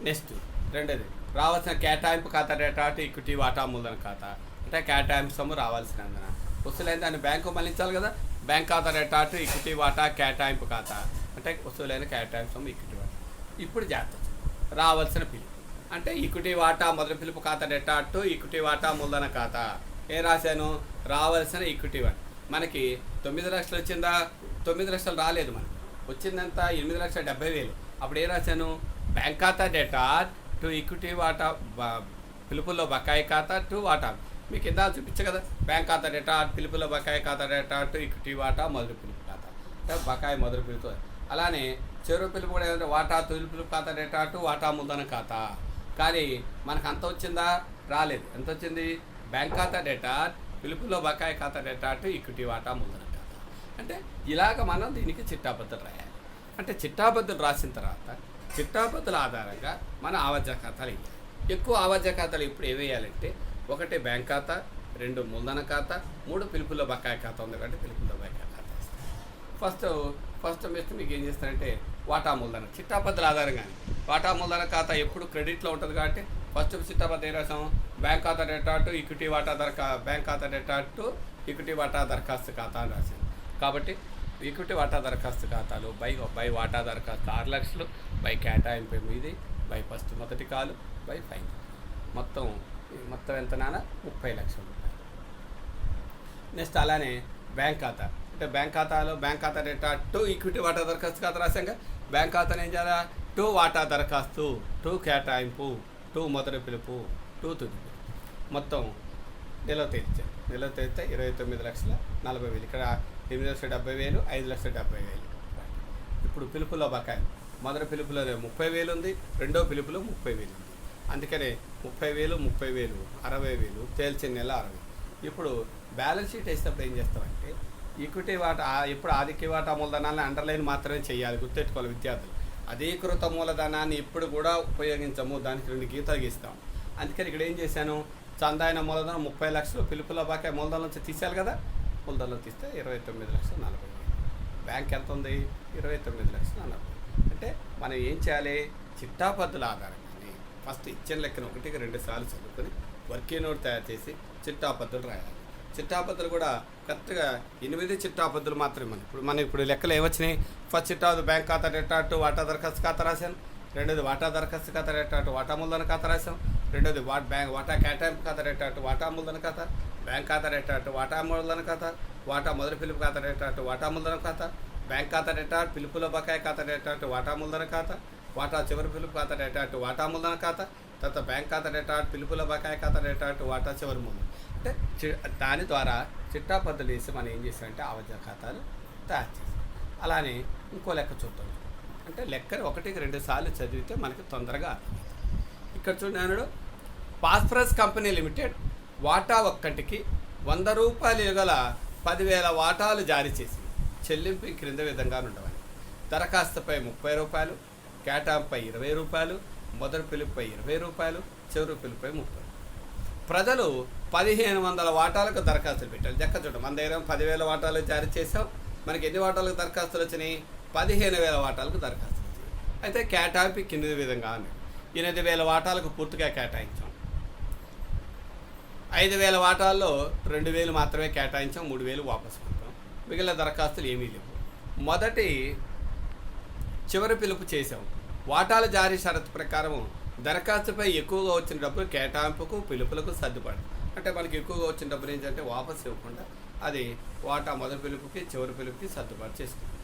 నెక్స్ట్ రెండోది రావాల్సిన కేటాయింపు ఖాతా డేటా అటు ఈక్విటీ వాటా మూలధన ఖాతా, అంటే కేటాయింపు సొమ్ము రావాల్సినందున వసూలైన దాన్ని బ్యాంకు మళ్ళించాలి కదా. బ్యాంక్ ఖాతా డేటా అటు ఈక్విటీ వాటా కేటాయింపు ఖాతా, అంటే వసూలైన కేటాయింపు సొమ్ము ఈక్విటీ వాటా. ఇప్పుడు జాగ్రత్త రావాల్సిన పిలుపు, అంటే ఈక్విటీ వాటా మొదటి పిలుపు ఖాతా డేటా అటు ఈక్విటీ వాటా మూలధన ఖాతా. ఏం రాశాను? రావాల్సిన ఈక్విటీ వాటా. మనకి 9 లక్షలు వచ్చిందా? 9 లక్షలు రాలేదు. మనకి వచ్చిందంత 8,70,000. అప్పుడు ఏం రాశాను? బ్యాంక్ ఖాతా డేటా టు ఈక్విటీ వాటా, పిలుపుల్లో బకాయి ఖాతా టు వాటా. మీకు ఇందా చూపించే కదా, బ్యాంక్ ఖాతా డేటా పిలుపుల్లో బకాయి ఖాతా డేటా టు ఈక్విటీ వాటా మొదటి పిలుపు ఖాతా, అంటే బకాయి మొదటి పిలుపు. అలానే చెరువు పిలుపు కూడా ఏదంటే వాటా తొలి పిలుపు ఖాతా డేటా టు వాటా మూలధన ఖాతా. కానీ మనకు అంత వచ్చిందా? రాలేదు. ఎంత వచ్చింది? బ్యాంక్ ఖాతా డేటా పిలుపులో బకాయి ఖాతా డేటా టు ఈక్విటీ వాటా మూలధన ఖాతా. అంటే ఇలాగ మనం దీనికి చిట్టాపద్ధతులు రాయాలి. అంటే చిట్టాపద్ధతులు రాసిన తర్వాత చిట్టాపద్ధతుల ఆధారంగా మన ఆవాజ్య ఖాతాలు వేయాలి. ఎక్కువ ఆవాజ్య ఖాతాలు ఇప్పుడు ఏవేయాలంటే 1 బ్యాంక్ ఖాతా, 2 మూలధన ఖాతా, 3 పిలుపులో బకాయి ఖాతా ఉంది కాబట్టి పిలుపులో బకాయి ఖాతా వేస్తాం. ఫస్ట్ మీకు ఏం చేస్తారంటే వాటా మూలధన చిట్టాపద్ధతుల ఆధారంగానే వాటా మూలధన ఖాతా ఎప్పుడు క్రెడిట్లో ఉంటుంది కాబట్టి ఫస్ట్ చిట్టాపద్ధతి ఏ రాసాం? బ్యాంక్ ఖాతా డేటా టు ఈక్విటీ వాటా బ్యాంక్ ఖాతా డేటా టు ఈక్విటీ వాటా దరఖాస్తు ఖాతా అని రాశాను. కాబట్టి ఈక్విటీ వాటా దరఖాస్తు ఖాతాలు బై వాటా దరఖాస్తు 6 లక్షలు, బై కేటాయింపు 8, బై ఫస్ట్ మొదటి కాలు, బై ఫైన్. మొత్తం ఎంత నాన్న? 30 లక్షల రూపాయలు. నెక్స్ట్ అలానే బ్యాంక్ ఖాతా, అంటే బ్యాంక్ ఖాతా డేటా టు ఈక్విటీ వాటా దరఖాస్తు ఖాతా రాశాక బ్యాంక్ ఖాతాను ఏం చేయాలా? టు వాటా దరఖాస్తు, టు కేటాయింపు, టు మొదటి పిలుపు, టు తుది పిలుపు. మొత్తం నిల్వ తేల్చారు. 29,40,000. ఇక్కడ 8,70,000, 5,70,000. ఇప్పుడు పిలుపులో బకాయి మొదటి పిలుపులో 30,000 ఉంది, రెండో పిలుపులో 30,000 ఉంది. అందుకనే 30,000, 60,000 తేల్చిన నెల 60,000. ఇప్పుడు బ్యాలెన్స్ షీట్ వేసినప్పుడు ఏం చేస్తామంటే ఈక్విటీ వాటా ఇప్పుడు ఆధిక్య వాటా మూలధనాన్ని అండర్లైన్ మాత్రమే చేయాలి. గుర్తెట్టుకోవాలి విద్యార్థులు. అధీకృత మూలధనాన్ని ఇప్పుడు కూడా ఉపయోగించము, దానికి 2 గీతలు గీస్తాం. అందుకని ఇక్కడ ఏం చేశాను? చందాయిన మూలధనం 30 లక్షలు, పిలుపులో బకాయి మూలధనం నుంచి తీసేయాలి కదా. మూలధనం తీస్తే 29,40,000. బ్యాంక్ ఎంత ఉంది? 29,40,000. అంటే మనం ఏం చేయాలి? చిట్టాపద్ధతుల ఆధారంగానే ఫస్ట్ ఇచ్చిన లెక్కను 1కి 2 సార్లు చదువుకొని వర్కింగ్ నోట్ తయారు చేసి చిట్టాపద్ధతులు రాయాలి. చిట్టాపద్ధతులు కూడా కరెక్ట్గా 8 చిట్టాపద్ధతులు మాత్రమే. మనం ఇప్పుడు లెక్కలు ఏమొచ్చినాయి? ఫస్ట్ చిట్టాపద్ధతి బ్యాంక్ ఖాతా డేటా టు వాటా దరఖాస్తు ఖాతా రాశాను. రెండోది వాటా దరఖాస్తు ఖాతా డేటా టు వాటా మూలధన ఖాతా రాశాం. రెండోది వాటా కేటాయింపు ఖాతా డేటా టు వాటా మూలధన ఖాతా, బ్యాంక్ ఖాతా డేటా టు వాటా మూలధన ఖాతా, వాటా మొదటి పిలుపు ఖాతా డేటా టు వాటా మూలధన ఖాతా, బ్యాంక్ ఖాతా డేటా పిలుపులో బకాయి ఖాతా డేటా టు వాటా మూలధన ఖాతా, వాటా చివరి పిలుపు ఖాతా డేటా టు వాటా మూలధన ఖాతా, తర్వాత బ్యాంక్ ఖాతా డేటా పిలుపులో బకాయి ఖాతా డేటా టు వాటా చివరి మూలధన. అంటే దాని ద్వారా చిట్టాపద్ధతులు వేసి మనం ఏం చేసామంటే ఆవాజ్య ఖాతాలు తయారు చేస్తాం. అలానే ఇంకో లెక్క చూద్దాం. అంటే లెక్కని 1కి 2 సార్లు చదివితే మనకి తొందరగా అర్థమవుతుంది. ఇక్కడ చూడండి, ఫాస్ఫరస్ కంపెనీ లిమిటెడ్ వాటా ఒక్కటికి ₹100 గల 10,000 వాటాలు జారీ చేసి చెల్లింపు ఈ క్రింద విధంగా ఉండవాలి. దరఖాస్తుపై ₹30, కేటాయింపుపై ₹20, మొదటి పిలుపుపై ₹20, చివరి పిలుపుపై ₹30. ప్రజలు 1,500 వాటాలకు దరఖాస్తులు పెట్టారు. లెక్క చూడండి, మన దగ్గర 10,000 వాటాలు జారీ చేసాం. మనకి ఎన్ని వాటాలకు దరఖాస్తులు వచ్చినాయి? 15,000 వాటాలకు దరఖాస్తులు వచ్చినాయి. అయితే కేటాయింపు కింది విధంగా ఉన్నాయి. 8,000 వాటాలకు పూర్తిగా కేటాయించాం. 5,000 వాటాల్లో 2,000 మాత్రమే కేటాయించాం, 3,000 వాపసు పంపాం. మిగిలిన దరఖాస్తులు ఏమీ లేవు. చివరి పిలుపు చేసాం. వాటాల జారీ షరతు ప్రకారం దరఖాస్తుపై ఎక్కువగా వచ్చిన డబ్బులు కేటాయింపుకు పిలుపులకు సర్దుబాటు. అంటే మనకి ఎక్కువగా వచ్చిన డబ్బులు ఏంటంటే వాపసు ఇవ్వకుండా అది వాటా మొదటి పిలుపుకి చివరి పిలుపుకి సర్దుబాటు చేసుకుంటాం.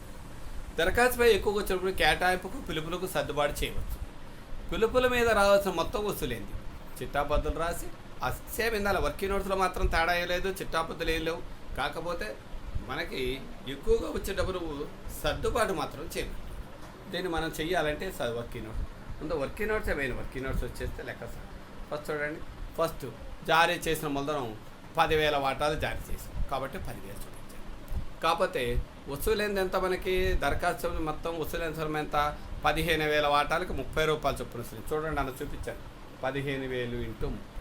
దరఖాస్తుపై ఎక్కువగా వచ్చినప్పుడు కేటాయింపుకు పిలుపులకు సర్దుబాటు చేయవచ్చు. పిలుపుల మీద రావాల్సిన మొత్తం వసూలైంది చిట్టాపద్దులు రాసి ఆ సేమ్ ఇందాల వర్కింగ్ నోట్స్లో మాత్రం తేడా లేదు, చిట్టాపద్దులు ఏం లేవు. కాకపోతే మనకి ఎక్కువగా వచ్చే డబ్బులు సర్దుబాటు మాత్రం చేయలేదు. దీన్ని మనం చెయ్యాలంటే వర్కింగ్ నోట్స్ ముందు working notes main. Working notes వచ్చేస్తే లెక్క సార్. ఫస్ట్ చూడండి, ఫస్ట్ జారీ చేసిన మూలధనం 10,000 వాటాలు జారీ చేసాం కాబట్టి 10,000 చూపించాం. కాకపోతే వసూలైంది ఎంత మనకి దరఖాస్తు మొత్తం వసూలైన సొమ్ము ఎంత 15,000 వాటాలకు 30 రూపాయలు చొప్పున వస్తుంది. చూడండి అన్న చూపించాను 15,000 ఇంటూ 30.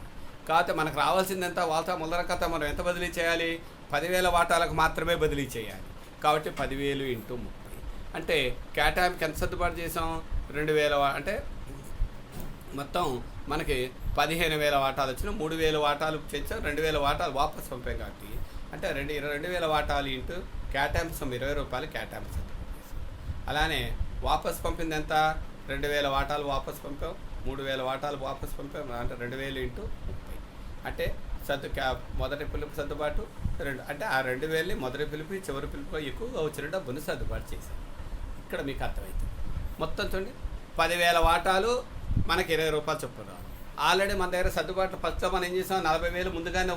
కాకపోతే మనకు రావాల్సింది ఎంత వాటా మూలధన ఖాతా మనం ఎంత బదిలీ చేయాలి 10,000 వాటాలకు మాత్రమే బదిలీ చేయాలి కాబట్టి 10,000 ఇంటూ 30 అంటే కేటాయింపుకి ఎంత సర్దుబాటు చేసాం 2,000 అంటే మొత్తం మనకి 15,000 వాటాలు వచ్చిన 3,000 వాటాలు చేసాం, 2,000 వాటాలు వాపసు పంపాం కాబట్టి అంటే 2,000 వాటాలు ఇంటూ కేటాయింపు సొమ్ము 20 రూపాయలు కేటాయింపు సర్దుబాటు చేసాం. అలానే వాపసు పంపింది ఎంత 2,000 వాటాలు వాపసు పంపాం, 3,000 వాటాలు వాపసు పంపాం అంటే 2,000 ఇంటూ 30 అంటే మొదటి పిలుపు సర్దుబాటు 2 అంటే ఆ 2,000ని మొదటి పిలుపు చివరి పిలుపు ఎక్కువగా వచ్చిన డబ్బుని సర్దుబాటు చేశాం. ఇక్కడ మీకు అర్థమవుతుంది. మొత్తం చూడండి 10,000 వాటాలు మనకి 20 రూపాయలు చొప్పున రావాలి. ఆల్రెడీ మన దగ్గర సర్దుబాటు ఫస్ట్లో మనం ఏం చేసాం 40,000 ముందుగానే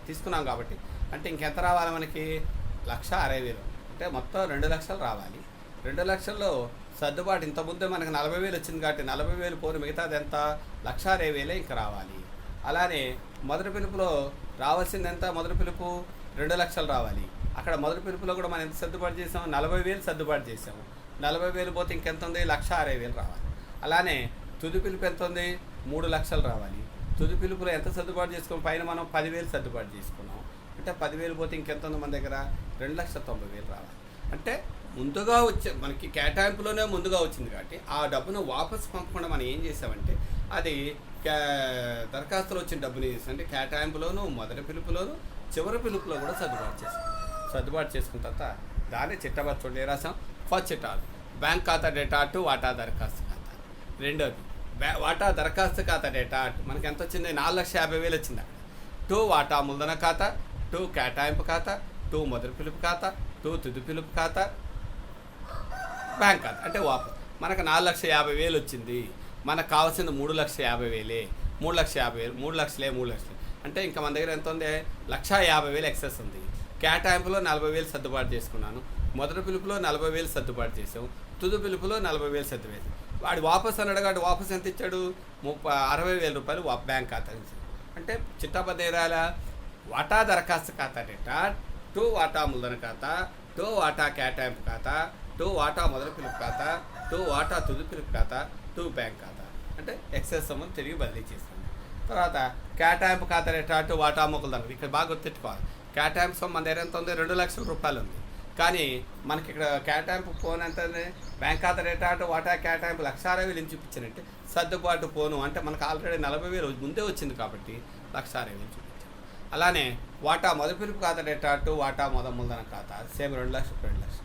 తీసుకున్నాం కాబట్టి అంటే ఇంకెంత రావాలి మనకి 1,60,000 అంటే మొత్తం 2 లక్షలు రావాలి. 2 లక్షల్లో సర్దుబాటు ఇంతకుముందే మనకి 40,000 వచ్చింది కాబట్టి 40,000 పోను మిగతాది ఎంత 1,60,000 ఇంకా రావాలి. అలానే మొదటి పిలుపులో రావాల్సింది ఎంత మొదటి పిలుపు 2 లక్షలు రావాలి. అక్కడ మొదటి పిలుపులో కూడా మనం ఎంత సర్దుబాటు చేసాం 40,000 సర్దుబాటు చేసాము. 40,000 పోతే ఇంకెంత ఉంది 1,60,000 రావాలి. అలానే తుది పిలుపు ఎంత ఉంది 3 లక్షలు రావాలి. తుది పిలుపులో ఎంత సర్దుబాటు చేసుకున్నాం పైన మనం 10,000 సర్దుబాటు చేసుకున్నాం అంటే 10,000 పోతే ఇంకెంత ఉంది మన దగ్గర 2,90,000 రావాలి. అంటే ముందుగా వచ్చే మనకి కేటాయింపులోనే ముందుగా వచ్చింది కాబట్టి ఆ డబ్బును వాపసు పంపకుండా మనం ఏం చేసామంటే అది దరఖాస్తులో వచ్చిన డబ్బుని అంటే కేటాయింపులోను మొదటి పిలుపులోను చివరి పిలుపులో కూడా సర్దుబాటు చేసుకున్న తర్వాత దాన్ని చిట్టబడి చూడండి రాసాం. ఫస్ట్ చిట్టాలు బ్యాంక్ ఖాతా డేటా టు వాటా దరఖాస్తు ఖాతా. రెండోది వాటా దరఖాస్తు ఖాతా డేటా మనకి ఎంత వచ్చింది 4,50,000 వచ్చింది అక్కడ. టు వాటా మూలధన ఖాతా, టు కేటాయింపు ఖాతా, టు మొదటి పిలుపు ఖాతా, టు తుది పిలుపు ఖాతా, బ్యాంక్ ఖాతా అంటే వాపస్ మనకు 4,50,000 వచ్చింది. మనకు కావాల్సింది 3,50,000 3 లక్షలు అంటే ఇంకా మన దగ్గర ఎంత ఉంది 1,50,000 ఎక్సెస్ ఉంది. కేటాయింపులో 40,000 సర్దుబాటు చేసుకున్నాను, మొదటి పిలుపులో 40,000 సర్దుబాటు చేసాం, తుది పిలుపులో 40,000 సర్దుబాటు. వాడు వాపస్ అన్నాడు కాబట్టి వాపస్ ఎంత ఇచ్చాడు 60,000 రూపాయలు బ్యాంక్ ఖాతా నుంచి. అంటే చిట్టాపద్దు ఏరాలా వాటా దరఖాస్తు ఖాతా డేటా టు వాటా మూలధన ఖాతా, టు వాటా కేటాయింపు ఖాతా, టు వాటా మొదటి పిలుపు ఖాతా, టు వాటా తుది పిలుపు ఖాతా, టు బ్యాంక్ ఖాతా అంటే ఎక్సెస్ సొమ్మును తిరిగి బదిలీ చేస్తుంది. తర్వాత కేటాయింపు ఖాతా డేటా టు వాటా మూలధనం. ఇక్కడ బాగా గుర్తెట్టుకోవాలి కేటాయింపు సొమ్ము మన దగ్గర ఎంత ఉంది 2 లక్షల రూపాయలు ఉంది. కానీ మనకి ఇక్కడ కేటాయింపు పోను ఎంత ఉంది బ్యాంక్ ఖాతా డేటా టు వాటా కేటాయింపు 1,60,000 చూపించానంటే సర్దుబాటు పోను అంటే మనకు ఆల్రెడీ 40,000 ముందే వచ్చింది కాబట్టి 1,60,000 చూపించాను. అలానే వాటా మొదటి పిలుపు ఖాతా డేటా టు వాటా మూలధన ఖాతా సేమ్ 2 లక్షలు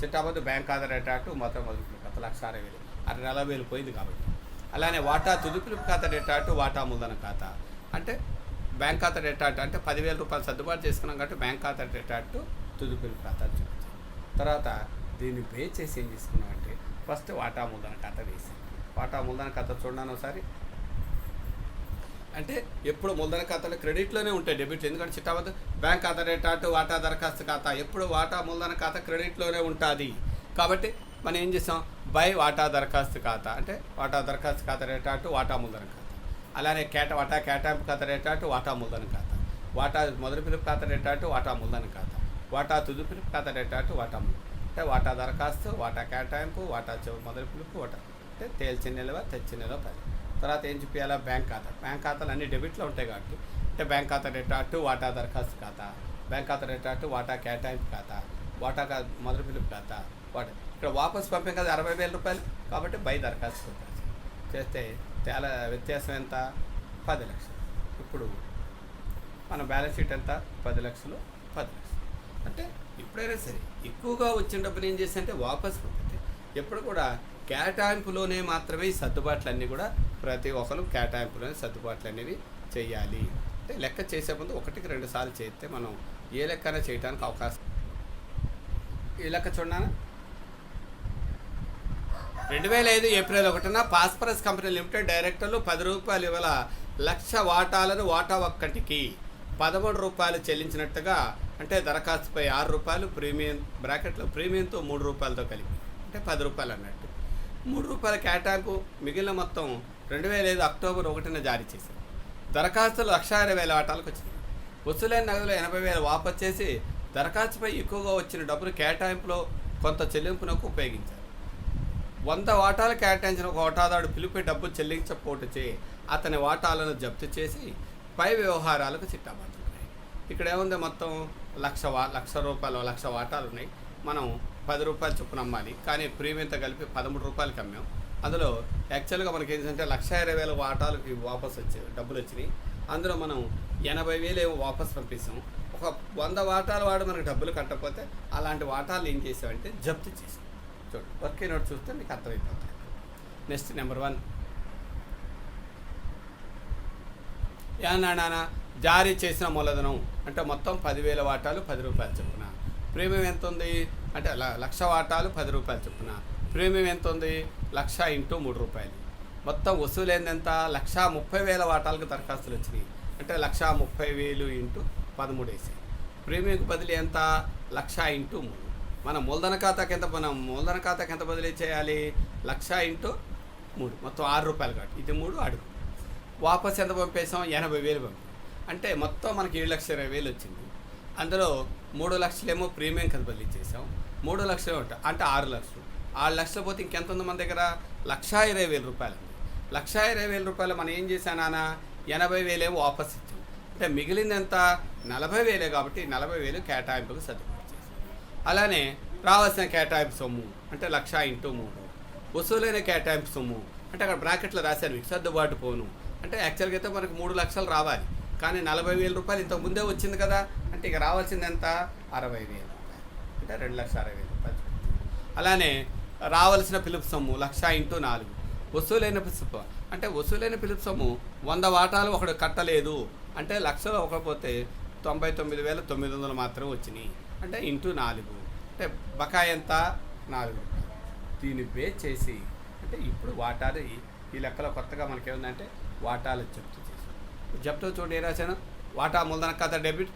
చిట్టాపద్దు బ్యాంక్ ఖాతా డేటా టు మొదటి పిలుపు ఖాతా 1,60,000 అది 40,000 పోయింది కాబట్టి. అలానే వాటా తుది పిలుపు ఖాతా డేటా టు వాటా మూలధన ఖాతా అంటే బ్యాంక్ ఖాతా డేటా అంటే 10,000 రూపాయలు సర్దుబాటు చేసుకున్నాం కాబట్టి బ్యాంక్ ఖాతా డేటా టు తుది పిలుపు ఖాతా చూపించాం. తర్వాత దీన్ని పే చేసి ఏం చేసుకున్నాం అంటే ఫస్ట్ వాటా మూలధన ఖాతా వేసాం. వాటా మూలధన ఖాతా చూడడానికి ఒకసారి అంటే ఎప్పుడు మూలధన ఖాతాలో క్రెడిట్లోనే ఉంటాయి డెబిట్. ఎందుకంటే చిట్టాపద్దు బ్యాంక్ ఖాతా డేటా టు వాటా దరఖాస్తు ఖాతా ఎప్పుడు వాటా మూలధన ఖాతా క్రెడిట్లోనే ఉంటుంది. కాబట్టి మనం ఏం చేసాం బై వాటా దరఖాస్తు ఖాతా అంటే వాటా దరఖాస్తు ఖాతా డేటా టు వాటా మూలధన ఖాతా. అలానే వాటా కేటాయింపు ఖాతా డేటా టు వాటా మూలధన ఖాతా, వాటా మొదటి పిలుపు ఖాతా డేటా టు వాటా మూలధన ఖాతా, వాటా తుది పిలుపు ఖాతా డేటా టు వాటా మూలధన అంటే వాటా దరఖాస్తు, వాటా కేటాయింపు, వాటా మొదటి పిలుపు, వాటా అంటే తేల్చిన నిల్వ తెచ్చిన నిల్వ 10. తర్వాత ఏం చూపించాలా బ్యాంక్ ఖాతా. బ్యాంక్ ఖాతాలు అన్ని డెబిట్లో ఉంటాయి కాబట్టి అంటే బ్యాంక్ ఖాతా డేటా టు వాటా దరఖాస్తు ఖాతా, బ్యాంక్ ఖాతా డేటా టు వాటా కేటాయింపు ఖాతా, వాటా మొదటి పిలుపు ఖాతా, వాటా ఇక్కడ వాపస్ పంపాం కదా 60,000 రూపాయలు కాబట్టి బై దరఖాస్తు చేస్తే చాలా వ్యత్యాసం ఎంత 10 లక్షలు. ఇప్పుడు మన బ్యాలెన్స్ షీట్ ఎంత 10 లక్షలు. అంటే ఎప్పుడైనా సరే ఎక్కువగా వచ్చిన డబ్బులు ఏం చేస్తే వాపస్ పంపితే ఎప్పుడు కూడా కేటాయింపులోనే మాత్రమే ఈ సర్దుబాట్లన్నీ కూడా ప్రతి ఒక్కరు కేటాయింపులోనే సర్దుబాట్లు అనేవి చేయాలి. అంటే లెక్క చేసే ముందు 1కి 2 సార్లు చేస్తే మనం ఏ లెక్కన చేయడానికి అవకాశం. ఈ లెక్క చూడనా, 2005 ఏప్రిల్ 1న ఫాస్ఫరస్ కంపెనీ లిమిటెడ్ డైరెక్టర్లు ₹10 ఇవాళ 1,00,000 వాటాలను వాటా ఒక్కటికి ₹13 చెల్లించినట్టుగా, అంటే దరఖాస్తుపై ₹6 ప్రీమియం బ్రాకెట్లో ప్రీమియంతో ₹3తో కలిపి అంటే ₹10 అన్నట్టు. ₹3 కేటాయింపు, మిగిలిన మొత్తం 2005 అక్టోబర్ 1న జారీ చేశారు. దరఖాస్తులు 1,60,000 వాటాలకు వచ్చింది. వసూలైన నగదులో 80,000 వాపసు చేసి దరఖాస్తుపై ఎక్కువగా వచ్చిన డబ్బులు కేటాయింపులో కొంత చెల్లింపునకు ఉపయోగించారు. 100 వాటాలు కేటాయించిన ఒక వాటాదారుడు పిలుపై డబ్బు చెల్లించకపోటుచే అతని వాటాలను జప్తు చేసి పై వ్యవహారాలకు చిట్టాబడుతున్నాయి. ఇక్కడ ఏముంది, మొత్తం ₹1,00,000 వాటాలు ఉన్నాయి. మనం ₹10 చొప్పున అమ్మాలి, కానీ ప్రీమియంతో కలిపి ₹13కి అమ్మాం. అందులో యాక్చువల్గా మనకి ఏంటంటే 1,20,000 వాటాలకి వాపసు వచ్చాయి, డబ్బులు వచ్చినాయి. అందులో మనం 80,000 ఏమో వాపసు పంపిస్తాం. ఒక 100 వాటాల వాడు మనకు డబ్బులు కట్టకపోతే అలాంటి వాటాలు ఏం చేసామంటే జప్తు చేసాం. చూడండి, వర్క్ నోట్ చూస్తే మీకు అర్థమైపోతుంది. నెక్స్ట్ నెంబర్ 1, నానా జారీ చేసిన మూలధనం అంటే మొత్తం 10,000 వాటాలు ₹10 చొప్పున. ప్రీమియం ఎంత ఉంది అంటే 1,00,000 వాటాలు ₹10 చొప్పున. ప్రీమియం ఎంత ఉంది, 1,00,000 × ₹3. మొత్తం వసూలైంది ఎంత, 1,30,000 వాటాలకు దరఖాస్తులు వచ్చినాయి. అంటే 1,30,000 × 13 వేసి ప్రీమియంకి బదిలీ ఎంత, 1,00,000 × 3. మన మూలధన ఖాతాకి ఎంత బదిలీ చేయాలి, 1,00,000 × 3, మొత్తం ₹6 కాబట్టి ఇది 3 అడుగు. వాపస్ ఎంత పంపేసాం, 80,000 పంపాం. అంటే మొత్తం మనకి 7,20,000 వచ్చింది. అందులో 3,00,000 ఏమో ప్రీమియం కింద బదిలీ చేసాం, 3,00,000 ఉంటాయి అంటే 6,00,000. 6,00,000 పోతే ఇంకెంత ఉంది మన దగ్గర, ₹1,20,000 ఉంది. ₹1,20,000 మనం ఏం చేశాం నాన్న, 80,000 ఏమో వాపస్ ఇచ్చాం. అంటే మిగిలింది ఎంత, 40,000 కాబట్టి 40,000 కేటాయింపుకు సర్దుబాటు చేసాం. అలానే రావాల్సిన కేటాయింపు సొమ్ము అంటే 1,00,000 × 3. వసూలైన కేటాయింపు సొమ్ము అంటే అక్కడ బ్రాకెట్లో రాశాను మీకు, సర్దుబాటు పోను అంటే యాక్చువల్గా అయితే మనకు 3,00,000 రావాలి, కానీ ₹40,000 ఇంతకు ముందే వచ్చింది కదా, అంటే ఇక రావాల్సింది ఎంత, ₹60,000 అంటే ₹2,60,000. అలానే రావాల్సిన పిలుపు సొమ్ము 1,00,000 × 4. వసూలైన పిలుపు అంటే వసూలైన పిలుపు సొమ్ము 100 వాటాలు ఒకడు కట్టలేదు అంటే 1,00,000 ఒకకపోతే 99,900 మాత్రమే వచ్చినాయి అంటే × 4 అంటే బకాయి ఎంత, ₹4. దీన్ని బేస్ చేసి అంటే ఇప్పుడు వాటాలు ఈ లెక్కలో కొత్తగా మనకేముందంటే వాటాలు జప్తు చేసాం. జప్తు చూడండి ఏ రాశాను, వాటా మూలధన ఖాతా డెబిట్,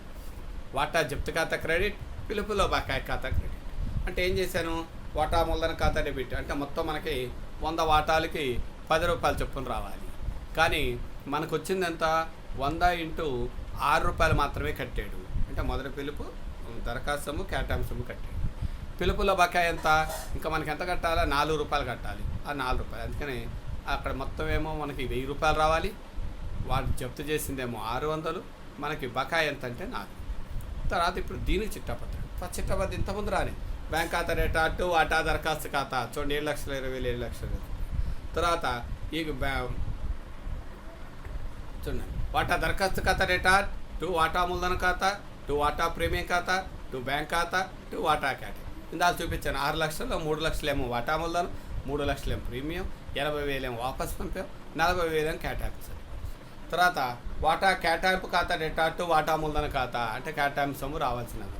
వాటా జప్తు ఖాతా క్రెడిట్, పిలుపులో బకాయి ఖాతా క్రెడిట్. అంటే ఏం చేశాను, వాటా మూలధన ఖాతా డెబిట్ అంటే మొత్తం మనకి 100 వాటాలకి ₹10 చొప్పున రావాలి, కానీ మనకు వచ్చింది ఎంత, 100 × ₹6 మాత్రమే కట్టాడు. అంటే మొదటి పిలుపు దరఖాస్తు సొమ్ము కేటాయింపు సొమ్ము కట్టాడు. పిలుపులో బకాయి ఎంత, ఇంకా మనకి ఎంత కట్టాలా, ₹4 కట్టాలి. ఆ ₹4 అందుకని అక్కడ మొత్తం ఏమో మనకి ₹1,000 రావాలి, వాడు జప్తు చేసిందేమో 600, మనకి బకాయి ఎంత అంటే 4. తర్వాత ఇప్పుడు దీనికి చిట్టాపత్రం, ఫస్ట్ చిట్టాపత్రం ఇంతకుముందు రాని బ్యాంక్ ఖాతా రేట్ అటు వాటా దరఖాస్తు ఖాతా చూడండి 7,20,000 7,00,000. తర్వాత ఈ చూడండి వాటా దరఖాస్తు ఖాతా రేటా టు వాటా మూలధన ఖాతా టు వాటా ప్రీమియం ఖాతా టు బ్యాంక్ ఖాతా టు వాటా కేటగిరీ. ఇందాక చూపించాను 6,00,000, 3,00,000 ఏమో వాటా మూలధనం, 3,00,000 ఏమో ప్రీమియం, 80,000 ఏమో వాపస్ పంపాం, 40,000 ఏమో కేటాయింపు. తర్వాత వాటా కేటాయింపు ఖాతా డేటా టు వాటా మూలధన ఖాతా అంటే కేటాయింపు సొమ్ము రావాల్సినది.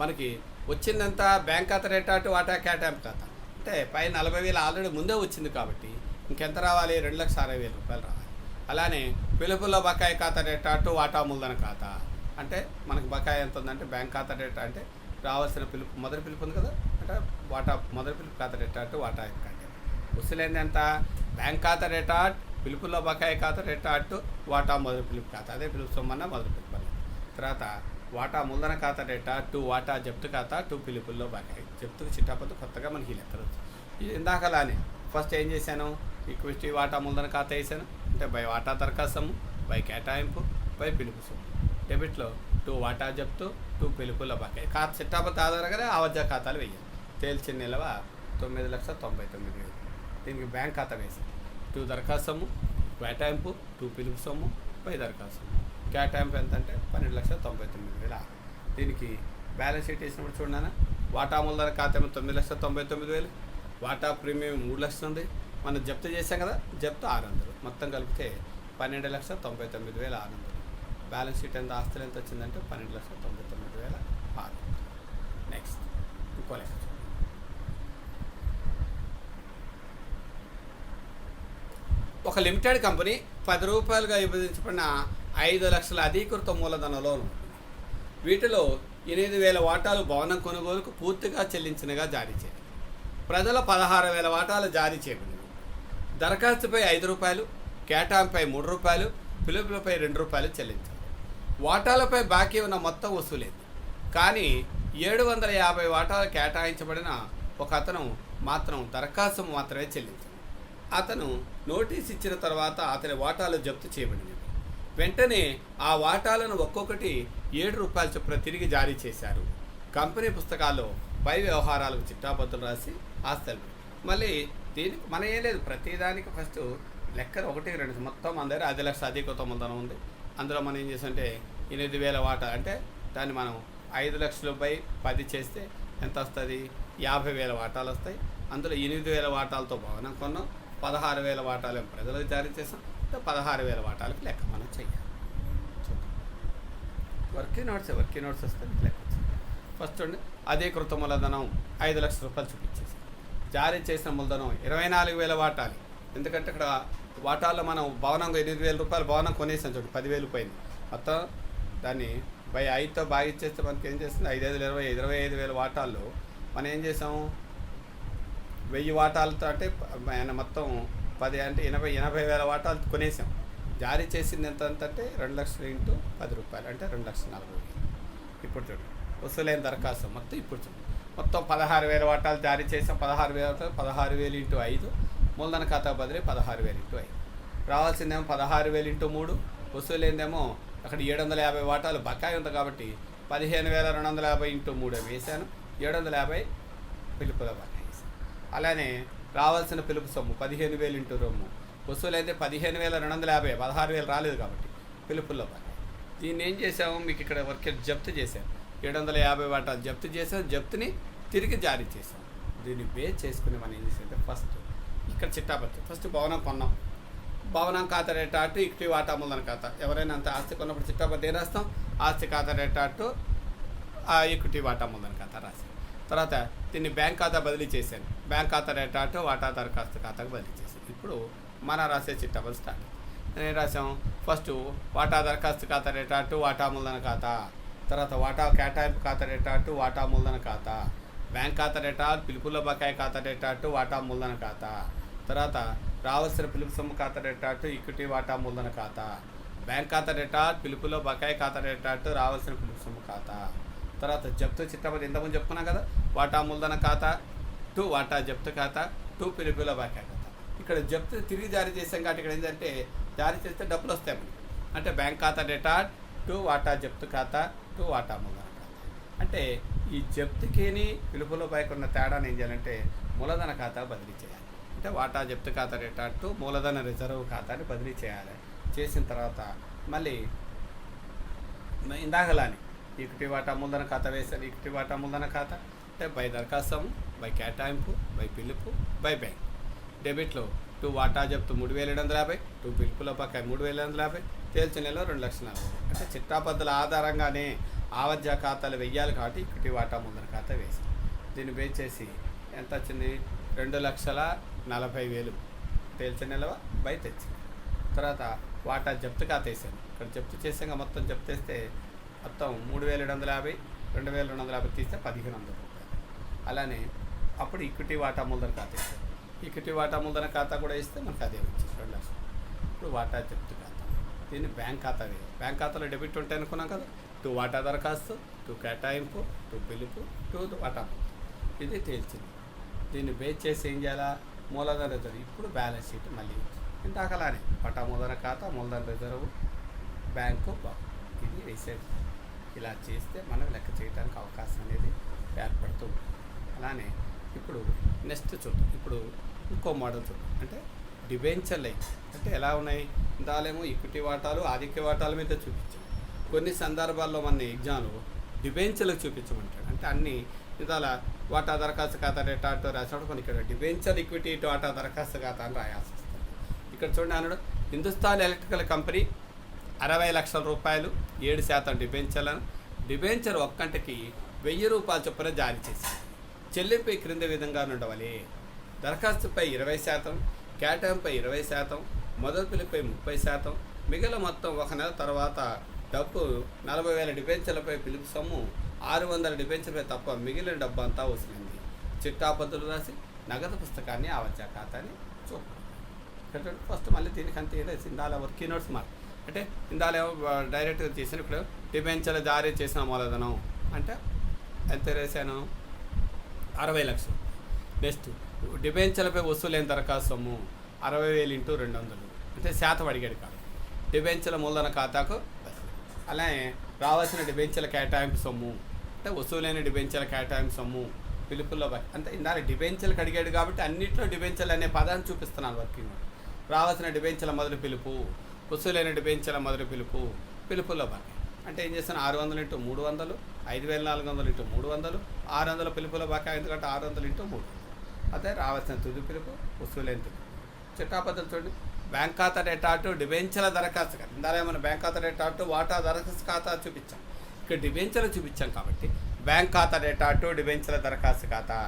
మనకి వచ్చిందంతా బ్యాంక్ ఖాతా డేటా టు వాటా కేటాయింపు ఖాతా అంటే పై 40,000 ఆల్రెడీ ముందే వచ్చింది కాబట్టి ఇంకెంత రావాలి, ₹2,60,000 రావాలి. అలానే పిలుపులో బకాయి ఖాతా డేటా టు వాటా మూలధన ఖాతా అంటే మనకు బకాయి ఎంత ఉందంటే బ్యాంక్ ఖాతా డేటా అంటే రావాల్సిన పిలుపు మొదటి పిలుపు ఉంది కదా అంటే వాటా మొదటి పిలుపు ఖాతా డేటా టు వాటా ఖాతా వసూలైంది ఎంత, బ్యాంక్ ఖాతా డేటా పిలుపులో బకాయి ఖాతా డేటా టు వాటా మొదటి పిలుపు ఖాతా అదే పిలుపు సొమ్మన్న మొదటి పిలుపు. తర్వాత వాటా మూలధన ఖాతా డేటా టు వాటా జప్తు ఖాతా టు పిలుపుల్లో బకాయి జప్తుకు చిట్టాపత్తు కొత్తగా మనకి లెక్కలు వచ్చాయి. ఇందాక అలానే ఫస్ట్ ఏం చేశాను, ఈక్విటీ వాటా మూలధన ఖాతా వేసాను అంటే బై వాటా దరఖాస్తము బై కేటాయింపు బై పిలుపు సొమ్ము. డెబిట్లో టు వాటా జప్తు టు పిలుపుల బకాయి ఖాతా చిట్టాపత్తు ఆధారంగానే ఆవద్య ఖాతాలు వేయాలి. తేల్చిన నిలవ 9,99,000. దీనికి బ్యాంక్ ఖాతా వేసాను టు దరఖాస్తము కేటాయింపు టు పిలుపు సొమ్ము బై దరఖాస్తు. కేటాయింపు ఎంత అంటే 12,99,000. దీనికి బ్యాలెన్స్ షీట్ వేసినప్పుడు చూడనా వాటా మూలధన ఖాతా 9,99,000, వాటా ప్రీమియం 3,00,000 ఉంది. మనం జప్తు చేసాం కదా జప్తు 600, మొత్తం కలిపితే 12,99,600. బ్యాలెన్స్ షీట్ ఎంత ఆస్తులు ఎంత వచ్చిందంటే 12,99,000. 2006. నెక్స్ట్ ఇంకో లెక్క చూడండి. ఒక లిమిటెడ్ కంపెనీ 10 రూపాయలుగా విభజించబడిన 5 లక్షల అధీకృత మూలధన లోన్. వీటిలో 8,000 వాటాలు భవనం కొనుగోలుకు పూర్తిగా చెల్లించినగా జారీ చేయాలి. ప్రజల 16,000 వాటాలు జారీ చేయబడినవి. దరఖాస్తుపై 5 రూపాయలు, కేటాయింపై 3 రూపాయలు, పిలుపులపై 2 రూపాయలు చెల్లించాలి. వాటాలపై బాకీ ఉన్న మొత్తం వసూలేదు. కానీ 750 వాటాలు కేటాయించబడిన ఒక అతను మాత్రం దరఖాస్తు మాత్రమే చెల్లించాడు. అతను నోటీస్ ఇచ్చిన తర్వాత అతని వాటాలు జప్తు చేయబడినవి. వెంటనే ఆ వాటాలను ఒక్కొక్కటి 7 రూపాయల చొప్పున తిరిగి జారీ చేశారు. కంపెనీ పుస్తకాల్లో పై వ్యవహారాలకు చిట్టాపత్తులు రాసి ఆస్తులు. మళ్ళీ దీనికి మన ఏం లేదు, ప్రతిదానికి ఫస్ట్ లెక్కలు 1, 2 మొత్తం అందరూ 10 లక్షల అధికృత మూలధనం ఉంది. అందులో మనం ఏం చేస్తుంటే 8,000 వాటా అంటే దాన్ని మనం 5 లక్షలు బై 10 చేస్తే ఎంత వస్తుంది? 50,000 వాటాలు వస్తాయి. అందులో 8,000 వాటాలతో భవనం కొన్నాం, 16,000 వాటాలు ప్రజలకు జారీ చేసాం. 16,000 వాటాలకు లెక్క మనం చెయ్యాలి. వర్కింగ్ నోట్స్ వస్తే లెక్క వచ్చింది. ఫస్ట్ చూడండి, అధీకృత మూలధనం 5 లక్షల రూపాయలు చూపించేసి జారీ చేసిన మూలధనం 24,000 వాటాలు. ఎందుకంటే ఇక్కడ వాటాల్లో మనం భవనం 8,000 రూపాయలు భవనం కొనేసాం చూడండి, 10,000 పోయింది. మొత్తం దాన్ని బై 5తో భాగిచ్చేస్తే మనకి ఏం చేస్తుంది? 25,000 వాటాల్లో మనం ఏం చేసాము? 1000 వాటాలతో అంటే మొత్తం 10 అంటే 80,000 వాటాలు కొనేసాం. జారీ చేసింది ఎంత అంటే 2 లక్షలు ఇంటూ 10 రూపాయలు అంటే 2,40,000. ఇప్పుడు చూడండి వసూలైన దరఖాస్తు మొత్తం ఇప్పుడు చూడండి మొత్తం 16,000 వాటాలు జారీ చేసాం. 16,000 ఇంటూ 5 మూలధన ఖాతా బదిలీ 16,000 ఇంటూ 5. రావాల్సిందేమో 16,000 ఇంటూ 3. వసూలైందేమో అక్కడ 750 వాటాలు బకాయి ఉంది కాబట్టి 15,250 ఇంటూ 3 వేశాను. 750 పిలుపుల బకాయి వేసాను. అలానే రావాల్సిన పిలుపు సొమ్ము 15,000 ఇంటూ 2 వసూలైతే 15,250, 16,000 రాలేదు కాబట్టి పిలుపుల్లో బకాయి. దీన్ని ఏం చేసాము? మీకు ఇక్కడ వర్క్ జప్తు చేశాను. 750 వాటాలు జప్తు చేసాం. జప్తుని తిరిగి జారీ చేసాం. దీన్ని బేస్ చేసుకుని మనం ఏం చేసామంటే ఫస్ట్ ఇక్కడ చిట్టాపత్తి ఫస్ట్ భవనం కొన్నాం. భవనం ఖాతా రేట్ అటు ఈక్విటీ వాటా మూలధన ఖాతా. ఎవరైనా అంత ఆస్తి కొన్నప్పుడు చిట్టాపత్తి ఏం రాస్తాం? ఆస్తి ఖాతా రేట్ అటు ఈక్విటీ వాటా మూలధన ఖాతా రాసాం. తర్వాత దీన్ని బ్యాంక్ ఖాతా బదిలీ చేశాను. బ్యాంక్ ఖాతా రేట్ అటు వాటా దరఖాస్తు ఖాతాకు బదిలీ చేశాను. ఇప్పుడు మనం రాసే చిట్టాపత్తి స్టార్ట్. నేను రాసాం ఫస్ట్ వాటా దరఖాస్తు ఖాతా రేట్ అటు వాటా మూలధన ఖాతా. తర్వాత వాటా కేటాయింపు ఖాతా రేట్ అటు వాటా మూలధన ఖాతా. బ్యాంక్ ఖాతా రేటా పిలుపుల బకాయి ఖాతా రేట్ అటు వాటా మూలధన ఖాతా. తర్వాత రావాల్సిన పిలుపు సొమ్ము ఖాతా రేట్ అటు ఈక్విటీ వాటా మూలధన ఖాతా. బ్యాంక్ ఖాతా రేటా పిలుపులో బకాయి ఖాతా రేట్ అటు రావాల్సిన పిలుపు సొమ్ము ఖాతా. తర్వాత జప్తు చిట్టాపత్తి ఇంతకుముందు చెప్పుకున్నాం కదా, వాటా మూలధన ఖాతా టు వాటా జప్తు ఖాతా టు పిలుపుల బకాయి ఖాతా. ఇక్కడ జప్తు తిరిగి జారీ చేసాం కాబట్టి ఇక్కడ ఏంటంటే జారీ చేస్తే డబ్బులు వస్తాయి మనకి. అంటే బ్యాంక్ ఖాతా డేటా టు వాటా జప్తు ఖాతా టు వాటా మూలధన ఖాతా. అంటే ఈ జప్తుకిని పిలుపులో పైకి ఉన్న తేడాను ఏం చేయాలంటే మూలధన ఖాతా బదిలీ చేయాలి. అంటే వాటా జప్తు ఖాతా డేటా టు మూలధన రిజర్వ్ ఖాతాని బదిలీ చేయాలి. చేసిన తర్వాత మళ్ళీ ఇందాకలాని ఈక్విటీ వాటా మూలధన ఖాతా వేసాను. ఈక్విటీ వాటా మూలధన ఖాతా అంటే బై దరఖాస్తు, బై కేటాయింపు, బై పిలుపు, బై బ్యాంక్. డెబిట్లో టు వాటా జప్తు 3,750, టు పిలుపుల బకాయి 3,250, తేల్చిన నెలలో 2,40,000. అంటే చిట్టాపద్దుల ఆధారంగానే ఆవధ్య ఖాతాలు వెయ్యాలి కాబట్టి ఈక్విటీ వాటా మూలధన ఖాతా వేసాం. దీన్ని బేస్ చేసి ఎంత వచ్చింది? 2,40,000 తేల్చిన నెల బై తెచ్చింది. తర్వాత వాటా జప్తు ఖాతా వేసాను. ఇక్కడ జప్తు చేసాక మొత్తం జప్తేస్తే మొత్తం 3,750, 2,250 తీస్తే 1,500 రూపాయలు. అలానే అప్పుడు ఈక్విటీ వాటా మూలధన ఖాతా వేసాను. ఈక్విటీ వాటా మూలధన ఖాతా కూడా ఇస్తే మనకు అదే వచ్చింది 2 లక్షలు. ఇప్పుడు వాటా జప్తు ఖాతా, దీన్ని బ్యాంక్ ఖాతా వేయాలి. బ్యాంక్ ఖాతాలో డెబిట్ ఉంటాయి అనుకున్నాం కదా, టు వాటా దరఖాస్తు, టు కేటాయింపు, టు పిలుపు, టు వాటా. ఇది తేల్చింది. దీన్ని బేస్ చేసి ఏం చేయాలా? మూలధన రిజర్వ్. ఇప్పుడు బ్యాలెన్స్ షీట్ మళ్ళీ ఇందాకలానే వాటా మూలధన ఖాతా, మూలధన రిజర్వ్, బ్యాంకు, ఇది వేసేది. ఇలా చేస్తే మనం లెక్క చేయడానికి అవకాశం అనేది ఏర్పడుతుంది. అలానే ఇప్పుడు నెక్స్ట్ చూద్దాం. ఇప్పుడు ఇంకో మోడల్ చూద్దాం. అంటే డిబెంచర్లు అంటే ఎలా ఉన్నాయి? ఇందాలేమో ఈక్విటీ వాటాలు, ఆధిక్య వాటాల మీద చూపించాం. కొన్ని సందర్భాల్లో మన ఎగ్జామ్లో డిబెంచర్లకు చూపించమంటాడు. అంటే అన్ని ఇదాల వాటా దరఖాస్తు ఖాతా రేట్ ఆటో రాసినప్పుడు కొన్ని ఇక్కడ డిబెంచర్ ఈక్విటీ వాటా దరఖాస్తు ఖాతా అని రాయాల్సి వస్తుంది. ఇక్కడ చూడండి అన్నాడు, హిందుస్థాన్ ఎలక్ట్రికల్ కంపెనీ 60 లక్షల రూపాయలు 7% డిబెంచర్లను డిబెంచర్ ఒక్కంటికి 1000 రూపాయల చొప్పున జారీ చేసింది. చెల్లింపు ఈ క్రింది విధంగా ఉండవలే: దరఖాస్తుపై 20%, కేటాయింపుపై 20%, మొదటి పిలుపుపై 30%, మిగిలిన మొత్తం 1 నెల తర్వాత డబ్బు 40,000 డిబెంచర్లపై పిలుపు సొమ్ము 600 డిబెంచర్లపై తప్ప మిగిలిన డబ్బు అంతా వసూలైంది. చిట్టాపద్దులు రాసి నగదు పుస్తకాన్ని ఆవచ్చా ఖాతాని చూపండి. ఫస్ట్ మళ్ళీ దీనికి అంతే వేసి ఇందాల వర్కీ నోట్స్ అంటే ఇందాలేమో డైరెక్ట్గా చేసిన ఇప్పుడు డిబెంచర్లు జారీ చేసిన మూలధనం అంటే ఎంత వేసాను 60 లక్షలు. నెక్స్ట్ డిబెంచర్లపై వసూలైన దరఖాస్తు సొమ్ము 60,000 × 200 అంటే శాతం అడిగాడు కాదు. డిబెంచర్ల మూలధన ఖాతాకు అలానే రావాల్సిన డిబెంచర్ల కేటాయింపు సొమ్ము అంటే వసూలైన డిబెంచర్ల కేటాయింపు సొమ్ము పిలుపుల్లో అంటే ఇందాక డిబెంచర్లకు అడిగాడు కాబట్టి అన్నింటిలో డిబెంచర్లు అనే పదాన్ని చూపిస్తున్నాను వర్కింగ్. రావాల్సిన డిబెంచర్ల మొదటి పిలుపు, వసూలైన డిబెంచర్ల మొదటి పిలుపు, పిలుపుల్లో బాకీ అంటే ఏం చేస్తాను 600 × 300, 5,400 × 300, 600 పిలుపుల బాకీ ఎందుకంటే 600 × 300 అదే రావాల్సిన తుది పిలుపు, వసూలైన పిలుపు. చిట్టాపద్ధతులు చూడండి. బ్యాంక్ ఖాతా డేటా అటు డిబెంచర్ల దరఖాస్తు ఖాతా ఇందాక మన బ్యాంక్ ఖాతా డేటా అటు వాటా దరఖాస్తు ఖాతా చూపించాం. ఇక్కడ డిబెంచర్లు చూపించాం కాబట్టి బ్యాంక్ ఖాతా డేటా అటు డిబెంచర్ల దరఖాస్తు ఖాతా,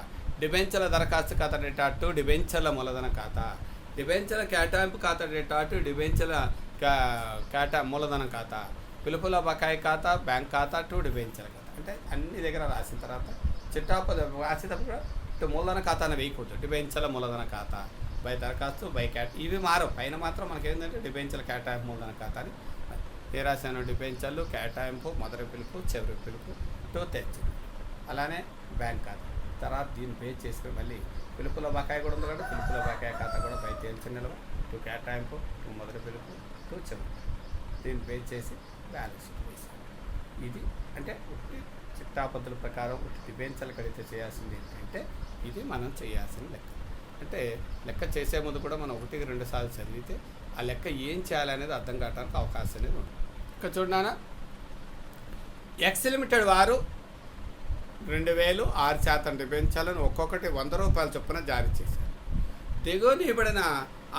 డిబెంచర్ల దరఖాస్తు ఖాతా డేటా అటు డిబెంచర్ల మూలధన ఖాతా, డిబెంచర్ల కేటాయింపు ఖాతా డేటా అటు డిబెంచర్ల మూలధన ఖాతా, పిలుపుల బకాయి ఖాతా, బ్యాంక్ ఖాతా టు డిబెంచర్ల ఖాతా అంటే అన్ని దగ్గర రాసిన తర్వాత చిట్టాపద్ధతి రాసేటప్పుడు కూడా ఇటు మూలధన ఖాతాను వేయకూడదు. డిబెంచర్ల మూలధన ఖాతా బై దరఖాస్తు బై ఇవి మారవు. పైన మాత్రం మనకి ఏంటంటే డిబెంచర్ల కేటాయింపు మూలధన ఖాతాని ఏ రాశాను డిబెంచర్లు కేటాయింపు మొదటి పిలుపు చివరి పిలుపు టు తెచ్చింది. అలానే బ్యాంక్ ఖాతా తర్వాత దీన్ని పే చేసుకుని మళ్ళీ పిలుపుల బకాయి కూడా ఉంది కాబట్టి పిలుపుల బకాయి ఖాతా కూడా పై తేల్చిన నిల్వ టు కేటాయింపు టు మొదటి పిలుపు టు చివరి దీన్ని పే చేసి బ్యాలెన్స్ వేసాను. ఇది అంటే ఒకటి చిట్టాపద్ధతుల ప్రకారం ఒకటి డిబెంచర్లు కడితే చేయాల్సింది ఏంటంటే ఇది మనం చేయాల్సిన లెక్క. అంటే లెక్క చేసే ముందు కూడా మనం 1-2 సార్లు చదివితే ఆ లెక్క ఏం చేయాలనేది అర్థం కావడానికి అవకాశం అనేది ఉంటుంది. ఇక్కడ చూడనా ఎక్స్ లిమిటెడ్ వారు 2,006% డిబెంచర్లను ఒక్కొక్కటి 100 రూపాయల చొప్పున జారీ చేశారు. దిగువన ఇవ్వబడిన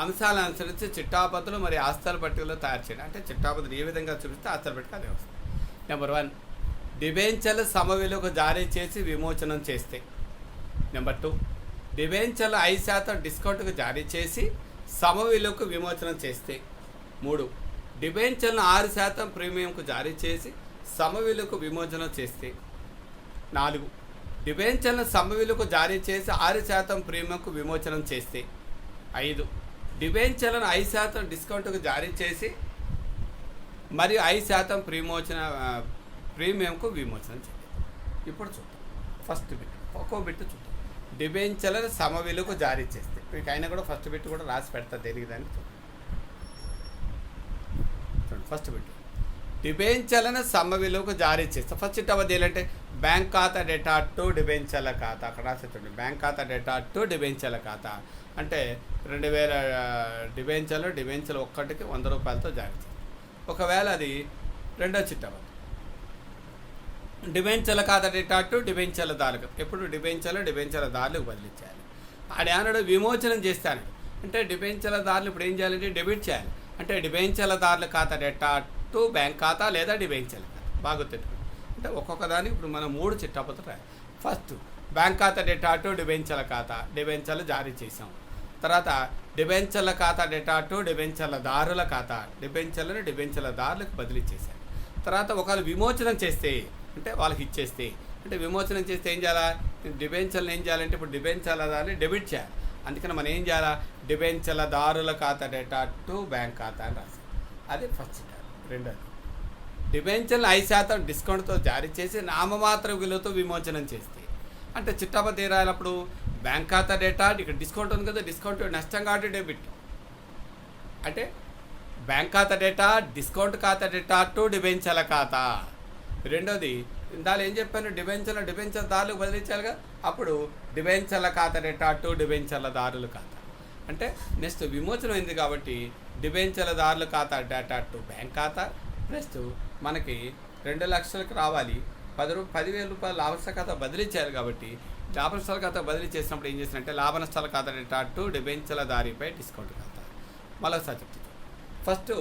అంశాలను అనుసరించి చిట్టాపద్ధతులు మరియు ఆస్తుల పట్టికలో తయారు చేయడం అంటే చిట్టాపద్ధతులు ఏ విధంగా చూపిస్తే ఆస్తుల పట్టిక అదే వస్తుంది. నెంబర్ 1 డిబెంచర్లు సమవిలువకు జారీ చేసి విమోచనం చేస్తే. నెంబర్ 2 డిబెంచర్లు 5% డిస్కౌంట్కు జారీ చేసి సమవిలువకు విమోచనం చేస్తే. 3 డిబెంచర్లను 6% ప్రీమియంకు జారీ చేసి సమవిలువకు విమోచనం చేస్తే. 4 డిబెంచర్లను సమవిలువకు జారీ చేసి 6% ప్రీమియంకు విమోచనం చేస్తే. 5 డిబెంచర్లను 5% డిస్కౌంట్కు జారీ చేసి మరియు 5% ప్రీమియంకు విమోచనం చేయాలి. ఇప్పుడు చూద్దాం ఫస్ట్ బిట్ ఒక్కో బిట్ చూద్దాం. డిబెంచర్లను సమవిలువకు జారీ చేస్తే మీకు అయినా కూడా ఫస్ట్ బిట్ కూడా రాసి పెడతా తెలియదు దానికి చూడండి. ఫస్ట్ బిట్ డిబెంచర్లను సమవిలువకు జారీ చేస్తే ఫస్ట్ ఇట్ అవద్దు ఏంటంటే బ్యాంక్ ఖాతా డేటా టు డిబెంచర్ల ఖాతా అక్కడ రాసి చూడండి. బ్యాంక్ ఖాతా డేటా టు డిబెంచర్ల ఖాతా అంటే 2,000 డిబెంచర్లు ఒక్కటికి 100 రూపాయలతో జారీ చేయాలి. ఒకవేళ అది రెండో చిట్టవద్దు డిబెంచర్ల ఖాతా డేటా టు డిబెంచర్ల దారులకు ఎప్పుడు డిబెంచర్ల దారులకు బదిలీ చేయాలి. ఆడేనాడు విమోచనం చేస్తాను అంటే డిబెంచర్ల దారులు ఇప్పుడు ఏం చేయాలంటే డెబిట్ చేయాలి. అంటే డిబెంచర్ల దారుల ఖాతా డేటా టు బ్యాంక్ ఖాతా లేదా డిబెంచర్ల ఖాతా బాగా గుర్తుపెట్టుకోండి. అంటే ఒక్కొక్క దానికి ఇప్పుడు మనం 3 చిట్టాపద్ధతులు రాయాలి. ఫస్ట్ బ్యాంక్ ఖాతా డేటా టు డిబెంచర్ల ఖాతా డిబెంచర్లు జారీ చేసాం. తర్వాత డిబెంచర్ల ఖాతా డేటా టు డిబెంచర్ల దారుల ఖాతా డిబెంచర్ల దారులకు బదిలీ చేశారు. తర్వాత ఒకవేళ విమోచనం చేస్తే అంటే వాళ్ళకి ఇచ్చేస్తే అంటే విమోచనం చేస్తే ఏం చేయాలా డిబెంచర్లు ఏం చేయాలంటే ఇప్పుడు డిబెంచర్ల దారిని డెబిట్ చేయాలి. అందుకని మనం ఏం చేయాలా డిబెంచర్ల దారుల ఖాతా డేటా టు బ్యాంక్ ఖాతా అని రాశాం. అది ఫస్ట్ చిట్టా. రెండోది డిబెంచర్లు 5% డిస్కౌంట్తో జారీ చేసి నామమాత్ర విలువతో విమోచనం చేస్తే అంటే చిట్టాపద్ధతి ఏ రాయాలప్పుడు బ్యాంక్ ఖాతా డేటా ఇక్కడ డిస్కౌంట్ ఉంది కదా డిస్కౌంట్ నష్టం కాబట్టి డెబిట్ అంటే బ్యాంక్ ఖాతా డేటా డిస్కౌంట్ ఖాతా డేటా టు డిబెంచర్ల ఖాతా. రెండోది ఇందాలు ఏం చెప్పాను డిబెంచర్ దారులకు బదిలీ చేయాలిగా అప్పుడు డిబెంచర్ల ఖాతా డేటా టు డిబెంచర్ల దారుల ఖాతా అంటే నెక్స్ట్ విమోచనం అయింది కాబట్టి డిబెంచర్ల దారుల ఖాతా డేటా టు బ్యాంక్ ఖాతా ప్లస్ మనకి 2 లక్షలకు రావాలి 10,000 రూపాయలు లాభనష్టాల ఖాతా బదిలీ చేయాలి కాబట్టి లాభనష్టాల ఖాతా బదిలీ చేసినప్పుడు ఏం చేసినట్టే లాభనష్టాల ఖాతా డేటా టు డిబెంచర్ల దారిపై డిస్కౌంట్ ఖాతా. మళ్ళొకసారి చెప్తాను. ఫస్ట్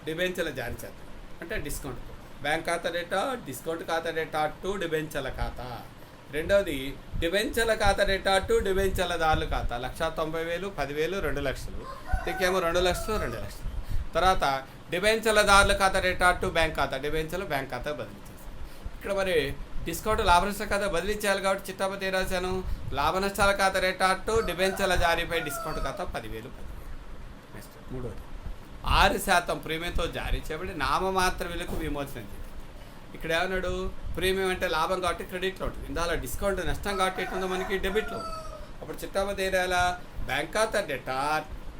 డిబెంచర్ల జారీ చేద్దాం అంటే డిస్కౌంట్ బ్యాంక్ ఖాతా డేటా, డిస్కౌంట్ ఖాతా డేటా టు డిబెంచర్ల ఖాతా. రెండవది డిబెంచర్ల ఖాతా డేటా టు డిబెంచర్లదారుల ఖాతా. 1,90,000, 10,000, 2 లక్షలు. ఇంకేమో 2 లక్షలు, 2 లక్షలు. తర్వాత డిబెంచర్లదారుల ఖాతా డేటా టు బ్యాంక్ ఖాతా, డిబెంచర్లు బ్యాంక్ ఖాతా బదిలీ చేస్తాను. ఇక్కడ మరి డిస్కౌంట్ లాభ నష్టాల ఖాతా బదిలీ చేయాలి కాబట్టి చిట్టాపతి ఏ రాశాను, లాభ నష్టాల ఖాతా డేటా టు డిబెంచర్ల జారీపై డిస్కౌంట్ ఖాతా 10,000. నెక్స్ట్ మూడోది 6% ప్రీమియంతో జారీ చేయబడి నామమాత్ర విలువకు విమోచన చేయాలి. ఇక్కడ ఏమన్నాడు, ప్రీమియం అంటే లాభం కాబట్టి క్రెడిట్లో ఉంటుంది, ఇందులో డిస్కౌంట్ నష్టం కాబట్టి ఎట్టుందో మనకి డెబిట్లో ఉంటుంది. అప్పుడు చిట్టాపతి ఏ రాయాలా, బ్యాంక్ ఖాతా డేటా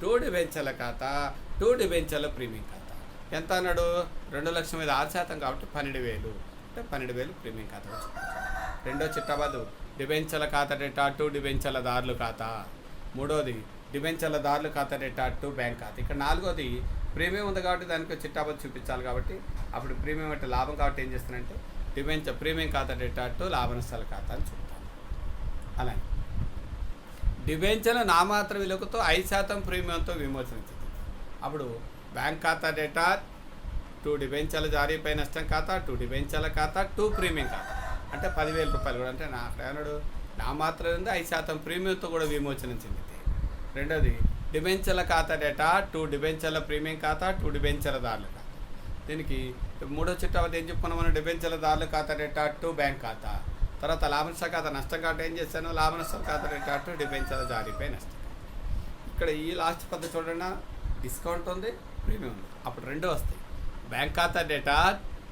టు డిబెంచర్ల ఖాతా టు డిబెంచర్ల ప్రీమియం ఖాతా. ఎంత అన్నాడు, 2 లక్షల మీద 6% కాబట్టి 12,000, అంటే 12,000 ప్రీమియం ఖాతా వచ్చింది. రెండో చిట్టాబాదు డిబెంచర్ల ఖాతా డేటా టు డిబెంచర్లదారుల ఖాతా. మూడోది డిబెంచర్లదారుల ఖాతా డేటా టు బ్యాంక్ ఖాతా. ఇక్కడ నాలుగోది ప్రీమియం ఉంది కాబట్టి దానికి చిట్టాబాదు చూపించాలి కాబట్టి అప్పుడు ప్రీమియం అంటే లాభం కాబట్టి ఏం చేస్తానంటే ప్రీమియం ఖాతా డేటా టు లాభ నష్టాల ఖాతా అని చూపుతాను. అలాగే డిబెంచర్ల నామాత్ర విలువతో 5% ప్రీమియంతో విమోచన. అప్పుడు బ్యాంక్ ఖాతా డేటా టు డిబెంచర్ల జారీపై నష్టం ఖాతా టు డిబెంచర్ల ఖాతా టు ప్రీమియం ఖాతా, అంటే 10,000 రూపాయలు కూడా, అంటే ఏమన్నాడు నామాత్ర ఉంది 5% ప్రీమియంతో కూడా విమోచన చెందింది. రెండోది డిబెంచర్ల ఖాతా డేటా టు డిబెంచర్ల ప్రీమియం ఖాతా టు డిబెంచర్లదారుల ఖాతా. దీనికి మూడో చిట్టావతి ఏం చెప్పుకున్నాం మనం, డిబెంచర్లదారుల ఖాతా డేటా టు బ్యాంక్ ఖాతా. తర్వాత లాభ నష్ట ఖాతా నష్టం ఖాతా ఏం చేశాను, లాభ నష్టం ఖాతా డేటా టు డిబెంచర్ల జారీపై నష్టం. ఇక్కడ ఈ లాస్ట్ పద్ధతి చూడండి, డిస్కౌంట్ ఉంది, ప్రీమియం ఉంది, అప్పుడు రెండో వస్తాయి. బ్యాంక్ ఖాతా డేటా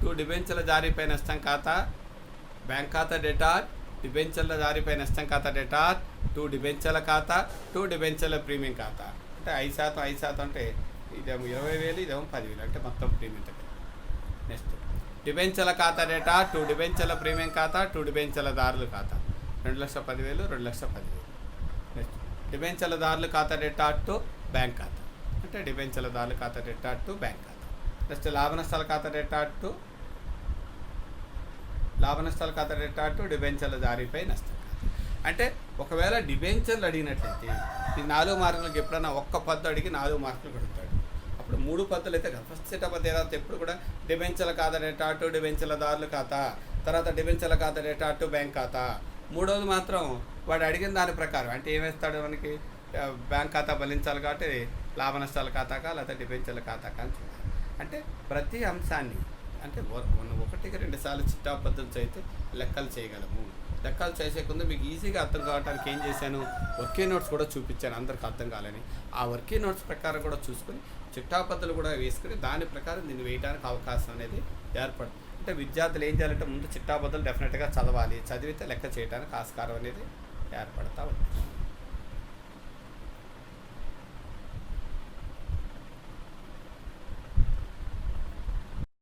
టు డిబెంచర్ల జారీపై నష్టం ఖాతా, బ్యాంక్ ఖాతా డేటా డిబెంచర్ల జారీపై నష్టం ఖాతా డేటా టు డిబెంచర్ల ఖాతా టు డిబెంచర్ల ప్రీమియం ఖాతా. అంటే 5% అంటే ఇదేమో 20,000, ఇదేమో 10,000, అంటే మొత్తం ప్రీమియం దగ్గర. నెక్స్ట్ డిబెంచర్ల ఖాతా డేటా టు డిబెంచర్ల ప్రీమియం ఖాతా టు డిబెంచర్లదారుల ఖాతా. 2,10,000, 2,10,000. నెక్స్ట్ డిబెంచర్లదారుల ఖాతా డేటా టు బ్యాంక్ ఖాతా, అంటే డిబెంచర్లదారుల ఖాతా డేటా టు బ్యాంక్ ఖాతా. నెక్స్ట్ లాభ నష్టాల ఖాతా డేటా టు డిబెంచర్ల జారీపై నష్టం ఖాతా. అంటే ఒకవేళ డిబెంచర్లు అడిగినట్లయితే ఈ 4 మార్కులకు ఎప్పుడైనా ఒక్క పద్దు అడిగి 4 మార్కులు కడుగుతాడు. అప్పుడు 3 పద్ధతులు అయితే కదా, ఫస్ట్ సెటప్ అయితే ఎప్పుడు కూడా డిబెంచర్ల ఖాతా డేటా టు డిబెంచర్లదారుల ఖాతా, తర్వాత డిబెంచర్ల ఖాతా డేటా టు బ్యాంక్ ఖాతా. మూడోది మాత్రం వాడు అడిగిన దాని ప్రకారం, అంటే ఏమేస్తాడు మనకి, బ్యాంక్ ఖాతా బలించాలి కాబట్టి లాభ నష్టాల ఖాతాకా లేకపోతే డిబెంచర్ల ఖాతాకా అని చూడాలి. అంటే ప్రతి అంశాన్ని అంటే 1-2 సార్లు చిట్టా పద్ధతులు అయితే లెక్కలు చేయగలము. లెక్కలు చేసేకుందు మీకు ఈజీగా అర్థం కావడానికి ఏం చేశాను, వర్కింగ్ నోట్స్ కూడా చూపించాను అందరికి అర్థం కాలని. ఆ వర్కింగ్ నోట్స్ ప్రకారం కూడా చూసుకొని చిట్టా పద్ధతులు కూడా వేసుకుని దాని ప్రకారం దీన్ని వేయడానికి అవకాశం అనేది ఏర్పడుతుంది. అంటే విద్యార్థులు ఏం చేయాలంటే ముందు చిట్టా పద్ధతులు డెఫినెట్గా చదవాలి, చదివితే లెక్క చేయడానికి ఆస్కారం అనేది ఏర్పడతా ఉంటుంది.